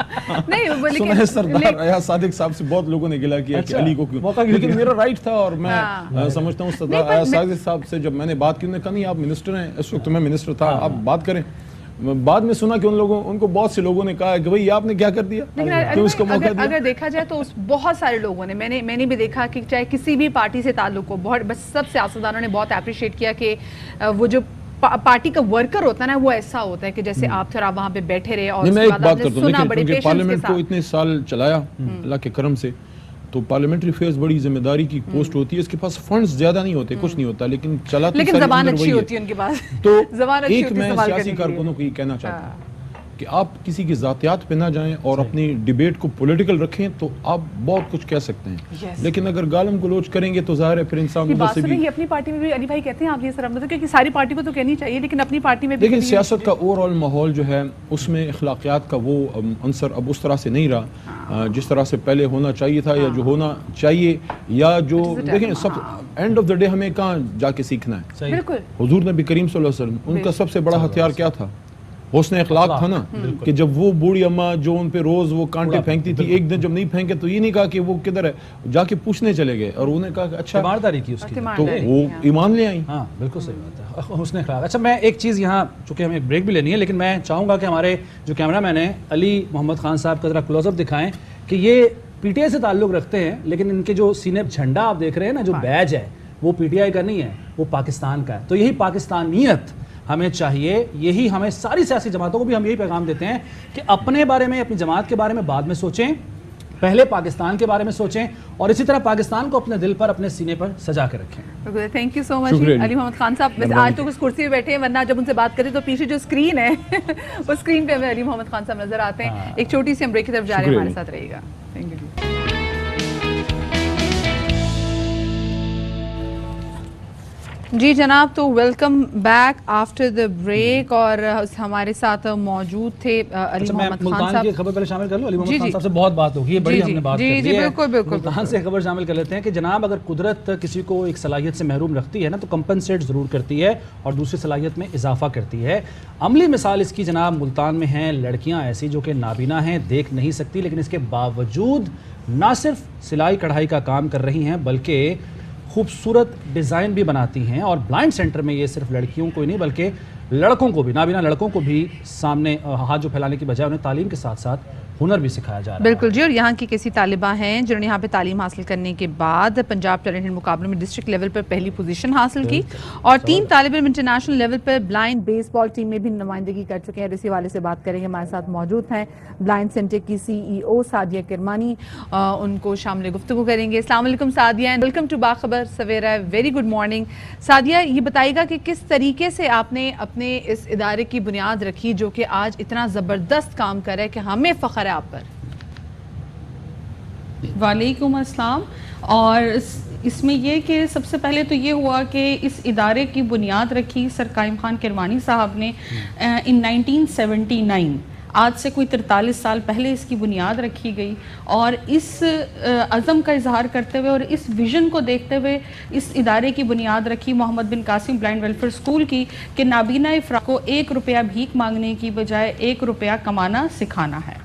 سنا سردار ایاز صادق صاحب سے بہت لوگوں نے گلا کیا کہ علی کو کیوں, لیکن میرا رائٹ تھا اور میں سمجھتا ہوں سردار ایاز صادق صاحب سے جب میں نے بات کی انہوں نے کہا نہیں آپ منسٹر ہیں, اس وقت میں منسٹر تھا, آپ بات کریں. بعد میں سنا کہ ان کو بہت سے لوگوں نے کہا کہ بھئی آپ نے کیا کر دیا, کیوں اس کو موقع دیا. اگر دیکھا جائے تو بہت سارے لوگوں نے, میں نے بھی دیکھا کہ چاہے کسی بھی پارٹی سے تعلق ہو, بہت بس سب سیاستدانوں نے بہت اپریشیٹ کیا کہ وہ جو پارٹی کا ورکر ہوتا ہے نا وہ ایسا ہوتا ہے کہ جیسے آپ تھوڑا وہاں پہ بیٹھے رہے اور میں ایک بات کرتا ہوں, کیونکہ پارلیمنٹ کو اتنے سال چلایا اللہ کے کرم سے, تو پارلیمنٹری افیئرز بڑی ذمہ داری کی پوسٹ ہوتی ہے, اس کے پاس فنڈز زیادہ نہیں ہوتے, کچھ نہیں ہوتا, لیکن چلاتی زبان اچھی ہوتی ہے ان کے پاس. تو ایک میں سیاسی کارکنوں کو یہ کہنا چاہتا ہوں کہ آپ کسی کی ذاتیات پہ نہ جائیں اور اپنی ڈیبیٹ کو پولیٹیکل رکھیں تو آپ بہت کچھ کہہ سکتے ہیں, لیکن اگر گالم گلوچ کریں گے تو ظاہر ہے پھر انسان ادھر سے بھی. یہ اپنی پارٹی میں بھی علی بھائی کہتے ہیں, آپ یہ سر احمد کیونکہ ساری پارٹی کو تو کہنی چاہیے لیکن اپنی پارٹی میں بھی. لیکن سیاست کا اوور آل ماحول جو ہے اس میں اخلاقیات کا وہ عنصر اب اس طرح سے نہیں رہا جس طرح سے پہلے ہونا چاہیے تھا, یا جو ہونا چاہیے, یا جو دیکھیں سب اینڈ آف دا ڈے ہمیں کہاں جا کے سیکھنا ہے. حضور نبی کریم صلی اللہ علیہ وسلم ان کا سب سے بڑا ہتھیار کیا تھا؟ حسن اخلاق تھا نا, کہ جب وہ بوڑھی اماں جو ان پہ روز وہ کانٹے پھینکتی تھی, ایک دن جب نہیں پھینکے تو یہ نہیں کہا کہ وہ کدھر ہے, جا کے پوچھنے چلے گئے اور انہوں نے کہا کہ اچھا ایمانداری کی اس کی, تو وہ ایمان لے آئیں. ہاں بالکل صحیح بات ہے, حسن اخلاق. اچھا میں ایک چیز یہاں, چونکہ ہمیں ایک بریک بھی لینی ہے, لیکن میں چاہوں گا کہ ہمارے جو کیمرہ مین ہیں علی محمد خان صاحب کا ذرا کلوز اپ دکھائیں کہ یہ پی ٹی آئی سے تعلق رکھتے ہیں, لیکن ان کے جو سینے جھنڈا آپ دیکھ رہے ہیں نا, جو بیج ہے وہ پی ٹی آئی کا نہیں ہے, وہ پاکستان کا ہے. تو یہی پاکستانیت ہمیں چاہیے, یہی ہمیں ساری سیاسی جماعتوں کو بھی ہم یہی پیغام دیتے ہیں کہ اپنے بارے میں, اپنی جماعت کے بارے میں بعد میں سوچیں, پہلے پاکستان کے بارے میں سوچیں, اور اسی طرح پاکستان کو اپنے دل پر, اپنے سینے پر سجا کے رکھیں. تھینک یو سو مچ علی محمد خان صاحب. آج تو اس کرسی پہ بیٹھے ہیں, ورنہ جب ان سے بات کریں تو پیچھے جو اسکرین ہے اس اسکرین پہ ہمیں علی محمد خان صاحب نظر آتے ہیں. ایک چھوٹی سی ہم بریک کی طرف جا رہے ہیں, ہمارے ساتھ رہیے گا. Thank you. جی جناب, تو welcome back after the break, اور ہمارے ساتھ موجود تھے علی محمد خان صاحب. کی خبر پہلے شامل کر لو, علی محمد خان صاحب سے بہت بات ہوگی, بڑی ہم نے بات کر لی ہے. ملتان سے خبر شامل کر لیتے ہیں کہ جناب اگر قدرت کسی کو ایک صلاحیت سے محروم رکھتی ہے نا تو کمپنسیٹ ضرور کرتی ہے اور دوسری صلاحیت میں اضافہ کرتی ہے. عملی مثال اس کی جناب ملتان میں ہیں لڑکیاں ایسی جو کہ نابینا ہیں, دیکھ نہیں سکتی, لیکن اس کے باوجود نہ صرف سلائی کڑھائی کا کام کر رہی ہیں بلکہ خوبصورت ڈیزائن بھی بناتی ہیں. اور بلائنڈ سینٹر میں یہ صرف لڑکیوں کو ہی نہیں بلکہ لڑکوں کو بھی, نابینا لڑکوں کو بھی سامنے ہاتھ جو پھیلانے کی بجائے انہیں تعلیم کے ساتھ ساتھ ہنر بھی سکھایا جا رہا ہے. بالکل جی, اور یہاں کی کیسی طالبہ ہیں جنہوں نے یہاں پہ تعلیم حاصل کرنے کے بعد پنجاب ٹیلنٹ مقابلے میں ڈسٹرکٹ لیول پر پہلی پوزیشن حاصل کی, اور 3 طالب علم انٹرنیشنل لیول پر بلائنڈ بیس بال ٹیم میں بھی نمائندگی کر چکے ہیں. اسی والے سے بات کریں گے, ہمارے ساتھ موجود ہیں بلائنڈ سینٹر کی CEO سعدیہ کرمانی, ان کو شامل گفتگو کریں گے. السلام علیکم Sadia, welcome to Bakhabar Savera. Very good morning. Sadia, یہ بتائیے گا کہ کس طریقے سے آپ نے اپنے اس ادارے کی بنیاد رکھی جو کہ آج اتنا زبردست کام کر رہا ہے کہ ہمیں فخر ہے آپ پر. وعلیکم السلام. اور اس میں یہ کہ سب سے پہلے تو یہ ہوا کہ اس ادارے کی بنیاد رکھی سر قائم خان کرمانی صاحب نے ان 1979. آج سے کوئی 43 سال پہلے اس کی بنیاد رکھی گئی, اور اس عزم کا اظہار کرتے ہوئے اور اس ویژن کو دیکھتے ہوئے اس ادارے کی بنیاد رکھی محمد بن قاسم بلائنڈ ویلفیئر اسکول کی, کہ نابینا افراد کو 1 روپیہ بھیک مانگنے کی بجائے 1 روپیہ کمانا سکھانا ہے.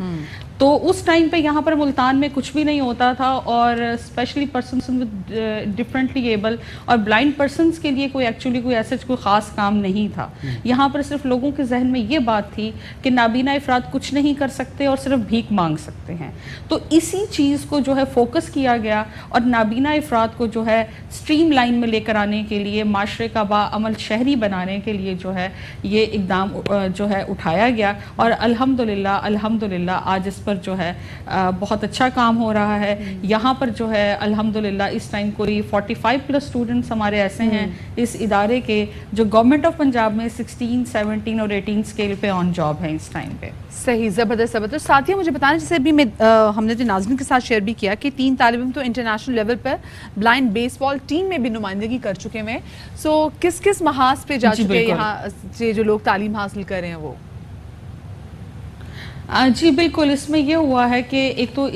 تو اس ٹائم پہ یہاں پر ملتان میں کچھ بھی نہیں ہوتا تھا, اور especially persons with differently able اور بلائنڈ پرسنس کے لیے کوئی ایکچولی کوئی ایسا کوئی خاص کام نہیں تھا. یہاں پر صرف لوگوں کے ذہن میں یہ بات تھی کہ نابینا افراد کچھ نہیں کر سکتے اور صرف بھیک مانگ سکتے ہیں. تو اسی چیز کو جو ہے فوکس کیا گیا, اور نابینا افراد کو جو ہے اسٹریم لائن میں لے کر آنے کے لیے, معاشرے کا باعمل شہری بنانے کے لیے جو ہے یہ اقدام جو ہے اٹھایا گیا, اور الحمدللہ آج اس پر جو ہے بہت اچھا کام ہو رہا ہے. یہاں پر جو ہے الحمدللہ اس ٹائم کوئی 45+ اسٹوڈنٹس ہمارے ایسے ہیں اس ادارے کے جو گورنمنٹ آف پنجاب میں 16, 17 اور 18 اسکیل پہ آن جاب ہیں اس ٹائم پہ. صحیح, زبردست زبردست. ساتھیوں مجھے بتانا, جیسے ابھی ہم نے جو ناظرین کے ساتھ شیئر بھی کیا کہ 3 طالب علم تو انٹرنیشنل لیول پر بلائنڈ بیس بال ٹیم میں بھی نمائندگی کر چکے ہیں. سو کس کس محاذ پہ جا چکے ہیں یہاں سے جو لوگ تعلیم حاصل کر رہے ہیں وہ؟ جی بالکل, اس میں یہ ہوا ہے کہ ایک تو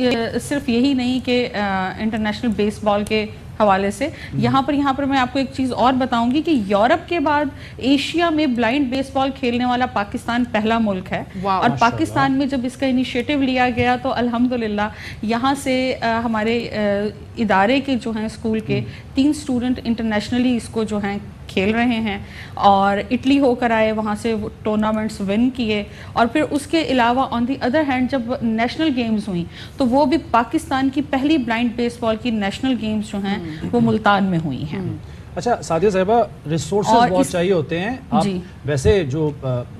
صرف یہی نہیں کہ انٹرنیشنل بیس بال کے حوالے سے یہاں پر میں آپ کو ایک چیز اور بتاؤں گی کہ یورپ کے بعد ایشیا میں بلائنڈ بیس بال کھیلنے والا پاکستان پہلا ملک ہے. اور پاکستان میں جب اس کا انیشیٹو لیا گیا تو الحمدللہ یہاں سے ہمارے ادارے کے جو ہیں اسکول کے 3 اسٹوڈنٹ انٹرنیشنلی اس کو جو ہیں کھیل رہے ہیں اور اٹلی ہو کر آئے, وہاں سے ٹورنامنٹس ون کیے. اور پھر اس کے علاوہ آن دی ادر ہینڈ جب نیشنل گیمز ہوئیں تو وہ بھی پاکستان کی پہلی بلائنڈ بیس بال کی نیشنل گیمز جو ہیں وہ ملتان میں ہوئی ہیں. اچھا سعدیہ صاحبہ, ریسورسز بہت چاہیے ہوتے ہیں. آپ ویسے جو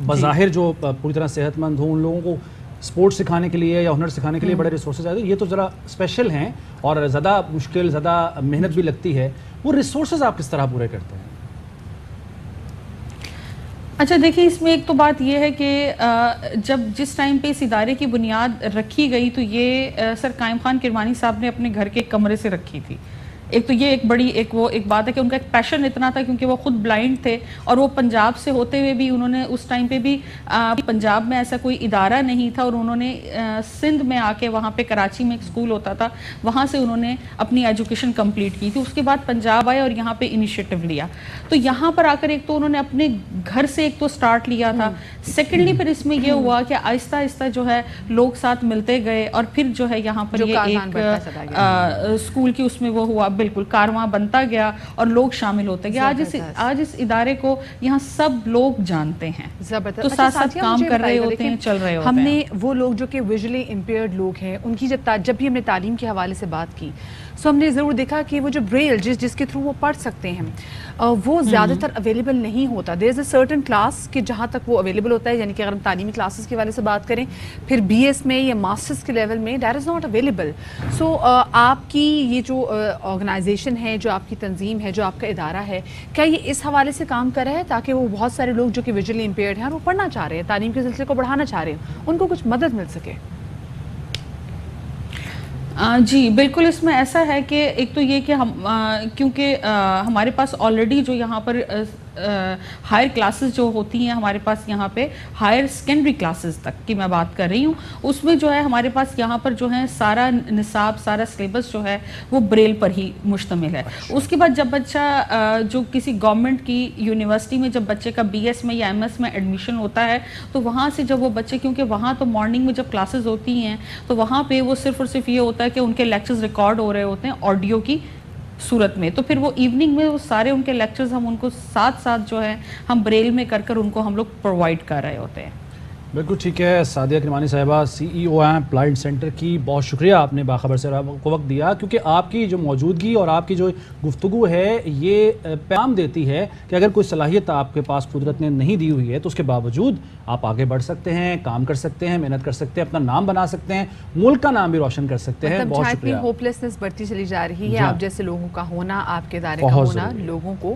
بظاہر جو پوری طرح صحت مند ہوں ان لوگوں کو سپورٹ سکھانے کے لیے یا ہنر سکھانے کے لیے بڑے ریسورسز آتے ہیں, یہ تو ذرا اسپیشل ہیں اور زیادہ مشکل, زیادہ محنت بھی لگتی ہے. وہ ریسورسز آپ کس طرح پورے کرتے ہیں؟ اچھا دیکھیں, اس میں ایک تو بات یہ ہے کہ جس ٹائم پہ اس ادارے کی بنیاد رکھی گئی تو یہ سر قائم خان کرمانی صاحب نے اپنے گھر کے کمرے سے رکھی تھی. ایک تو یہ ایک بات ہے کہ ان کا ایک پیشن اتنا تھا کیونکہ وہ خود بلائنڈ تھے اور وہ پنجاب سے ہوتے ہوئے بھی انہوں نے اس ٹائم پہ بھی پنجاب میں ایسا کوئی ادارہ نہیں تھا اور انہوں نے سندھ میں آ کے وہاں پہ کراچی میں ایک اسکول ہوتا تھا وہاں سے انہوں نے اپنی ایجوکیشن کمپلیٹ کی تھی. اس کے بعد پنجاب آئے اور یہاں پہ انیشیٹو لیا. تو یہاں پر آ کر ایک تو انہوں نے اپنے گھر سے ایک تو سٹارٹ لیا تھا. سیکنڈلی پھر اس میں یہ ہوا کہ آہستہ آہستہ جو ہے لوگ ساتھ ملتے گئے اور پھر جو ہے یہاں پر یہ ایک اسکول کی اس میں وہ ہوا, بالکل کارواں بنتا گیا اور لوگ شامل ہوتے گئے. آج اس ادارے کو یہاں سب لوگ جانتے ہیں, تو ساتھ ساتھ کام کر رہے ہوتے ہیں, چل رہے ہوتے ہیں. ہم نے وہ لوگ جو کہ ویژولی امپیئرڈ لوگ ہیں ان کی جب بھی ہم نے تعلیم کے حوالے سے بات کی سو ہم نے ضرور دیکھا کہ وہ جو بریل جس کے تھرو وہ پڑھ سکتے ہیں وہ زیادہ تر اویلیبل نہیں ہوتا. دیر از اے سرٹن کلاس کہ جہاں تک وہ اویلیبل ہوتا ہے, یعنی کہ اگر ہم تعلیمی کلاسز کے حوالے سے بات کریں پھر بی ایس میں یا ماسٹرز کے لیول میں دیٹ از ناٹ اویلیبل. سو آپ کی یہ جو آرگنائزیشن ہے, جو آپ کی تنظیم ہے, جو آپ کا ادارہ ہے, کیا یہ اس حوالے سے کام کر رہا ہے تاکہ وہ بہت سارے لوگ جو کہ ویژولی امپیئرڈ ہیں اور وہ پڑھنا چاہ رہے ہیں, تعلیم کے سلسلے کو بڑھانا چاہ رہے ہیں, ان کو کچھ مدد مل سکے؟ جی بالکل, اس میں ایسا ہے کہ ایک تو یہ کہ کیونکہ ہمارے پاس آلریڈی جو یہاں پر ہائر کلاسز جو ہوتی ہیں ہمارے پاس یہاں پہ ہائر سیکنڈری کلاسز تک کی میں بات کر رہی ہوں, اس میں جو ہے ہمارے پاس یہاں پر جو ہے سارا نصاب, سارا سلیبس جو ہے وہ بریل پر ہی مشتمل ہے. اس کے بعد جب بچہ جو کسی گورنمنٹ کی یونیورسٹی میں جب بچے کا بی ایس میں یا ایم ایس میں ایڈمیشن ہوتا ہے تو وہاں سے جب وہ بچے, کیونکہ وہاں تو مارننگ میں جب کلاسز ہوتی ہیں تو وہاں پہ وہ صرف اور صرف یہ ہوتا ہے کہ ان کے لیکچرز ریکارڈ ہو رہے ہوتے ہیں آڈیو کی صورت میں, تو پھر وہ ایوننگ میں وہ سارے ان کے لیکچرز ہم ان کو ساتھ جو ہے ہم بریل میں کر ان کو ہم لوگ پرووائڈ کر رہے ہوتے ہیں. بالکل ٹھیک ہے. سعدیہ کرمانی صاحبہ CEO ہیں بلائنڈ سینٹر کی, بہت شکریہ آپ نے باخبر سے کو وقت دیا, کیونکہ آپ کی جو موجودگی اور آپ کی جو گفتگو ہے یہ پیغام دیتی ہے کہ اگر کوئی صلاحیت آپ کے پاس قدرت نے نہیں دی ہوئی ہے تو اس کے باوجود آپ آگے بڑھ سکتے ہیں, کام کر سکتے ہیں, محنت کر سکتے ہیں, اپنا نام بنا سکتے ہیں, ملک کا نام بھی روشن کر سکتے ہیں. بہت شکریہ. ہوپلیسنس بڑھتی چلی جا رہی ہے, آپ جیسے لوگوں کا ہونا, آپ کے ادارے کا ہونا لوگوں کو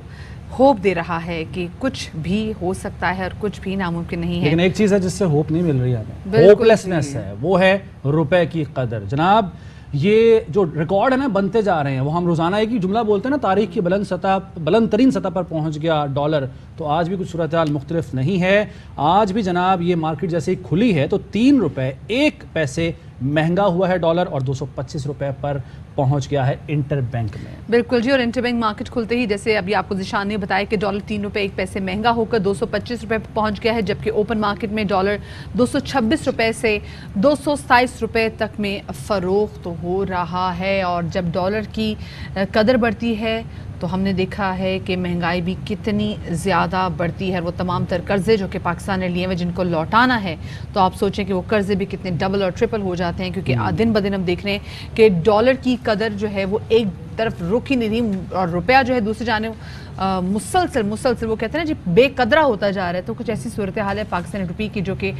ہوپ دے رہا ہے کہ کچھ بھی ہو سکتا ہے اور کچھ بھی ناممکن نہیں ہے. لیکن ایک چیز ہے جس سے ہوپ نہیں مل رہی ہے, ہوپلیسنس ہے, وہ ہے روپے کی قدر. جناب یہ جو ریکارڈ ہے نا بنتے جا رہے ہیں, وہ ہم روزانہ ایک ہی جملہ بولتے ہیں نا, تاریخ کی بلند ترین سطح پر پہنچ گیا ڈالر, تو آج بھی کچھ صورتحال مختلف نہیں ہے. آج بھی جناب یہ مارکیٹ جیسے ہی کھلی ہے تو 3 روپے 1 پیسے مہنگا ہوا ہے ڈالر اور 225 روپے پر پہنچ گیا ہے انٹر بینک میں. بالکل جی, اور انٹر بینک مارکیٹ کھلتے ہی جیسے ابھی آپ کو ذیشان نے بتایا کہ ڈالر 3 روپے 1 پیسے مہنگا ہو کر 225 روپے پر پہنچ گیا ہے, جبکہ اوپن مارکیٹ میں ڈالر 226 روپے سے 227 روپے تک میں فروخت ہو رہا ہے. اور جب ڈالر کی قدر بڑھتی ہے تو ہم نے دیکھا ہے کہ مہنگائی بھی کتنی زیادہ بڑھتی ہے. وہ تمام تر قرضے جو کہ پاکستان نے لیے ہوئے جن کو لوٹانا ہے, تو آپ سوچیں کہ وہ قرضے بھی کتنے ڈبل اور ٹرپل ہو جاتے ہیں, کیونکہ دن بدن ہم دیکھ رہے ہیں کہ ڈالر کی قدر جو ہے وہ ایک طرف رک ہی نہیں رہی اور روپیہ جو ہے دوسری جانب مسلسل وہ کہتے ہیں جی بے قدرہ ہوتا جا رہا ہے. تو کچھ ایسی صورتحال ہے پاکستانی روپی کی جو کہ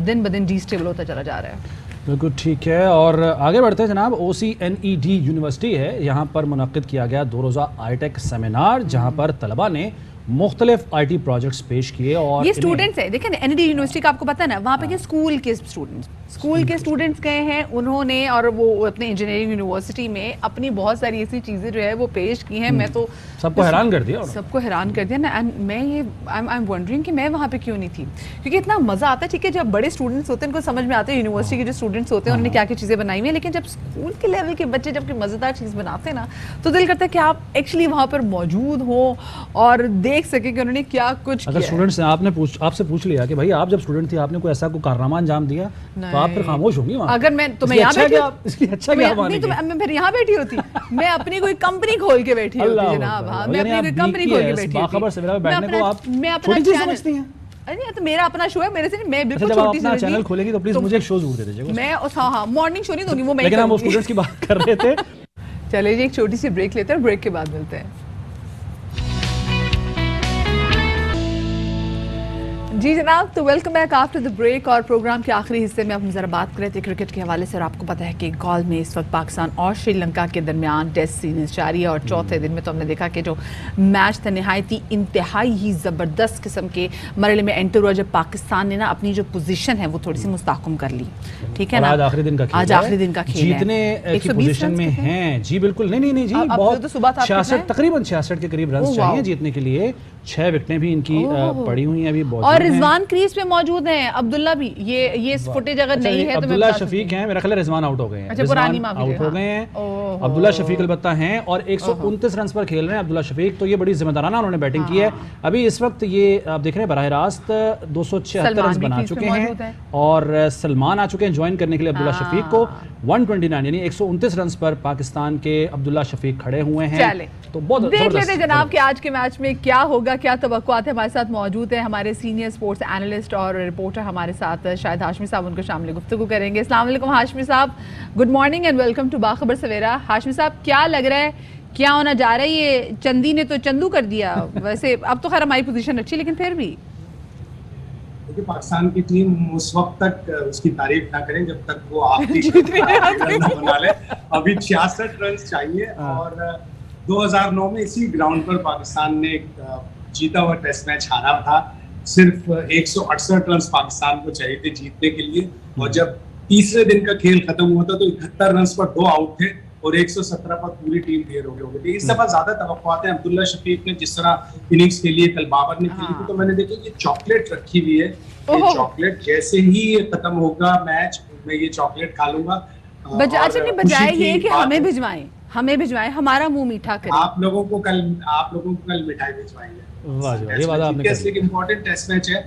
دن بدن ڈی اسٹیبل ہوتا چلا جا رہا ہے. بالکل ٹھیک ہے. اور آگے بڑھتے ہیں جناب. OCNED یونیورسٹی ہے, یہاں پر منعقد کیا گیا 2 روزہ آئی ٹیک سیمینار, جہاں پر طلباء نے مختلف آئی ٹی پروجیکٹس پیش کیے. اور یہ اسٹوڈنٹس ہیں, دیکھیں NED یونیورسٹی کا آپ کو پتہ ہے نا, وہاں پہ یہ اسکول کے اسٹوڈنٹس گئے ہیں, انہوں نے اور وہ اپنے انجینئرنگ یونیورسٹی میں اپنی بہت ساری ایسی چیزیں جو ہے وہ پیش کی ہیں. میں تو سب کو حیران کر دیا نا. اینڈ میں یہ آئی ایم ونڈرنگ کہ میں وہاں پہ کیوں نہیں تھی, کیونکہ اتنا مزہ آتا ہے. ٹھیک ہے, جب بڑے اسٹوڈنٹس ہوتے ہیں ان کو سمجھ میں آتے ہیں, یونیورسٹی کے جو اسٹوڈنٹس ہوتے ہیں انہوں نے کیا کیا چیزیں بنائی ہوئی ہیں, لیکن جب اسکول کے لیول کے بچے جب کہ مزیدار چیز بناتے ہیں نا, تو دل کرتا ہے کہ آپ ایکچولی وہاں پر موجود ہوں اور دیکھ سکیں کہ انہوں نے کیا کچھ کیا. اگر اسٹوڈنٹس نے آپ سے پوچھ لیا کہ بھائی آپ جب اسٹوڈنٹ تھی آپ نے کوئی ایسا کوئی کارنامہ انجام دیا, تو آپ پھر خاموش ہوں گی وہاں. اگر میں تو میں یہاں بیٹھی میں پھر یہاں بیٹھی ہوتی, میں اپنی کوئی کمپنی کھول کے بیٹھی ہوتی جناب. ہاں, میں اپنی کوئی کمپنی کھول کے بیٹھی ہوتی. نہیں تو میرا اپنا شو ہے, میرے سے نہیں, میں بالکل چھوٹی سی چینل کھولیں گی تو پلیز مجھے ایک شو ضرور دے دیجیے. میں ہاں مارننگ شو نہیں دوں گی, وہ میں لیکن ہم اسٹوڈنٹس کی بات کر رہے تھے. چلے جی ایک چھوٹی سی بریک لیتے ہیں, بریک کے بعد ملتے ہیں. جی جناب, تو welcome back after the break. اور پروگرام کے آخری حصے میں ہم ذرا بات کر رہے تھے کرکٹ کے حوالے سے, اور آپ کو پتہ ہے کہ گال میں اس وقت پاکستان اور شری لنکا کے درمیان ٹیسٹ سیریز جاری ہے. اور چوتھے دن میں تو ہم نے دیکھا کہ جو میچ تھا نہایتی انتہائی ہی زبردست قسم کے مرحلے میں انٹر ہوا, جب پاکستان نے نا اپنی جو پوزیشن ہے وہ تھوڑی سی مستحکم کر لی. ٹھیک ہے نا, آج آخری دن کا کھیل جیتنے کی پوزیشن میں ہیں. جی بالکل, نہیں جی, بہت 66 تقریباً 66 کے قریب رنز چاہیے جیتنے کے لیے. 6 وکٹیں بھی ان کی پڑی ہوئی ہیں ابھی. اور رضوان کریز پہ موجود ہیں, عبداللہ بھی, یہ فوٹیج اگر نہیں ہے تو عبداللہ شفیق ہیں, میرا خیال ہے رضوان آؤٹ ہو گئے ہیں. آؤٹ ہو گئے ہیں, عبداللہ شفیق البتہ ہیں اور 129 رنز پر کھیل رہے ہیں عبداللہ شفیق. تو یہ بڑی ذمہ دارانہ انہوں نے بیٹنگ کی ہے. ابھی اس وقت یہ آپ دیکھ رہے ہیں براہ راست 276 رنز بنا چکے ہیں, اور سلمان آ چکے ہیں جوائن کرنے کے لیے عبداللہ شفیق کو. 129 یعنی 129 رنز پر پاکستان کے عبداللہ شفیق کھڑے ہوئے ہیں. تو بہت دیکھ لیتے جناب کہ آج کے میچ میں کیا ہوگا, کیا توقعات ہیں. ہمارے ساتھ موجود ہیں ہمارے سینئر سپورٹس اینالسٹ اور رپورٹر ہمارے ساتھ شاہد ہاشمی صاحب, ان کو شامل گفتگو کریں گے. السلام علیکم ہاشمی صاحب, good morning and welcome to Bakhabar Savera. Hashmi صاحب, کیا لگ رہا ہے, کیا ہونا جا رہا ہے؟ یہ چندی نے تو چندو کر دیا. ویسے اب تو خیر ہماری پوزیشن اچھی, لیکن پھر بھی پاکستان کی ٹیم اس وقت تک اس کی تعریف نہ کریں جب تک وہ آخری بنا لے. ابھی 66 رنز چاہیے, اور 2009 میں اسی گراؤنڈ پر پاکستان نے جیتا ہوا ٹیسٹ میچ ہارا تھا. صرف 168 رنز پاکستان کو چاہیے تھے جیتنے کے لیے, اور جب تیسرے دن کا کھیل ختم ہوا تھا تو 71 رنز پر 2 آؤٹ تھے, اور 117 پر پوری ٹیم ڈھیر ہو گئی تھی. اس دفعہ زیادہ توقعات ہیں. عبداللہ شفیق نے جس طرح اننگز کے لیے کل بابر نے کھیلی تھی, تو میں نے دیکھا یہ چاکلیٹ رکھی ہوئی ہے. یہ چاکلیٹ جیسے ہی ختم ہوگا میچ, میں یہ چاکلیٹ کھا لوں گا. اچھا نہیں, بجائے یہ کہ ہمیں بھجوائیں, ہمارا منہ میٹھا کریں. آپ لوگوں کو کل مٹھائی بھجوائیں گے. امپورٹنٹ ٹیسٹ میچ ہے,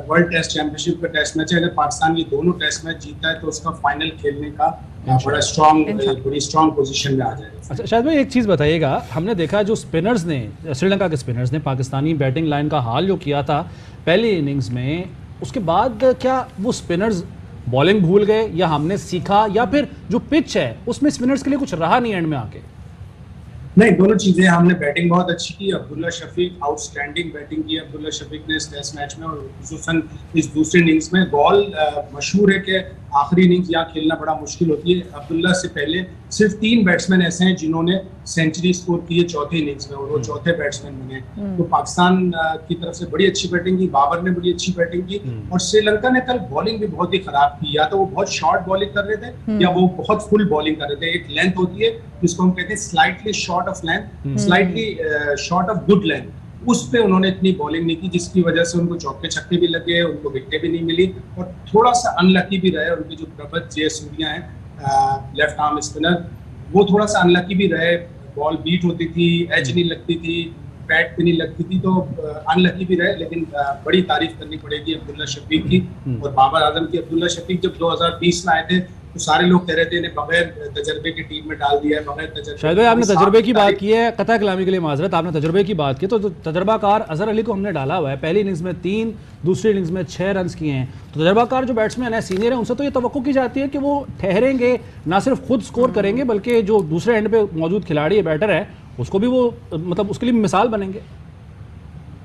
ورلڈ ٹیسٹ چیمپئن شپ کا ٹیسٹ میچ ہے. اگر پاکستان یہ دونوں ٹیسٹ میچ جیتا ہے تو اس کا فائنل کھیلنے کا بڑی اسٹرانگ پوزیشن میں آ جائے گا. اچھا شاید بھائی ایک چیز بتائیے گا, ہم نے دیکھا جو اسپنرز نے, سری لنکا کے اسپنرز نے پاکستانی بیٹنگ لائن کا حال جو کیا تھا پہلی اننگز میں, اس کے بعد کیا وہ اسپنرز بالنگ بھول گئے, یا ہم نے سیکھا, یا پھر جو پچ ہے اس میں اسپنرز کے لیے کچھ رہا نہیں اینڈ میں آ کے؟ نہیں, دونوں چیزیں. ہم نے بیٹنگ بہت اچھی کی. عبداللہ شفیق آؤٹ اسٹینڈنگ بیٹنگ کی عبداللہ شفیق نے اس ٹیسٹ میچ میں, اور خصوصاً اس دوسری اننگز میں. بال مشہور ہے کہ آخری اننگز یہاں کھیلنا بڑا مشکل ہوتی ہے. عبداللہ سے پہلے صرف 3 بیٹسمین ایسے ہیں جنہوں نے سینچری اسکور کی ہے چوتھی اننگز میں, اور وہ چوتھے بیٹسمین بنے. تو پاکستان کی طرف سے بڑی اچھی بیٹنگ کی, بابر نے بڑی اچھی بیٹنگ کی, اور سری لنکا نے کل بالنگ بھی بہت ہی خراب کی. یا تو وہ بہت شارٹ بالنگ کر رہے تھے, یا وہ بہت فل بالنگ کر رہے تھے. ایک لینتھ ہوتی ہے جس کو ہم کہتے ہیں slightly short of length, slightly short of good length, اس پہ انہوں نے اتنی بالنگ نہیں کی, جس کی وجہ سے ان کو چوکے چھکے بھی لگے, ان کو وکٹیں بھی نہیں ملی, اور تھوڑا سا ان لکی بھی رہے. ان کے جو پربھت جے سوریا ہیں لیفٹ آرم اسپنر, وہ تھوڑا سا ان لکی بھی رہے. بال بیٹ ہوتی تھی, ایج نہیں لگتی تھی, پیٹ پہ نہیں لگتی تھی, تو ان لکی بھی رہے. لیکن بڑی تعریف کرنی پڑے گی عبداللہ شفیق کی اور بابر اعظم کی. عبداللہ شفیق جب 2020 میں آئے تھے تو سارے لوگ کہہ رہے تھے انہیں بغیر تجربے کی ٹیم میں ڈال دیا ہے, بغیر تجربے. شاید بھائی آپ نے تجربے کی بات کی ہے, قطع کلامی کے لیے معذرت, آپ نے تجربے کی بات کی, تو تجربہ کار اظہر علی کو ہم نے ڈالا ہوا ہے. پہلی اننگز میں 3, دوسری اننگز میں 6 رنز کیے ہیں. تو تجربہ کار جو بیٹسمین ہیں, سینئر ہیں, ان سے تو یہ توقع کی جاتی ہے کہ وہ ٹھہریں گے, نہ صرف خود سکور کریں گے بلکہ جو دوسرے اینڈ پہ موجود کھلاڑی ہے, بیٹر ہے, اس کو بھی وہ مطلب اس کے لیے مثال بنیں گے.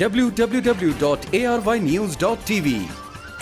www.arYnews.tv।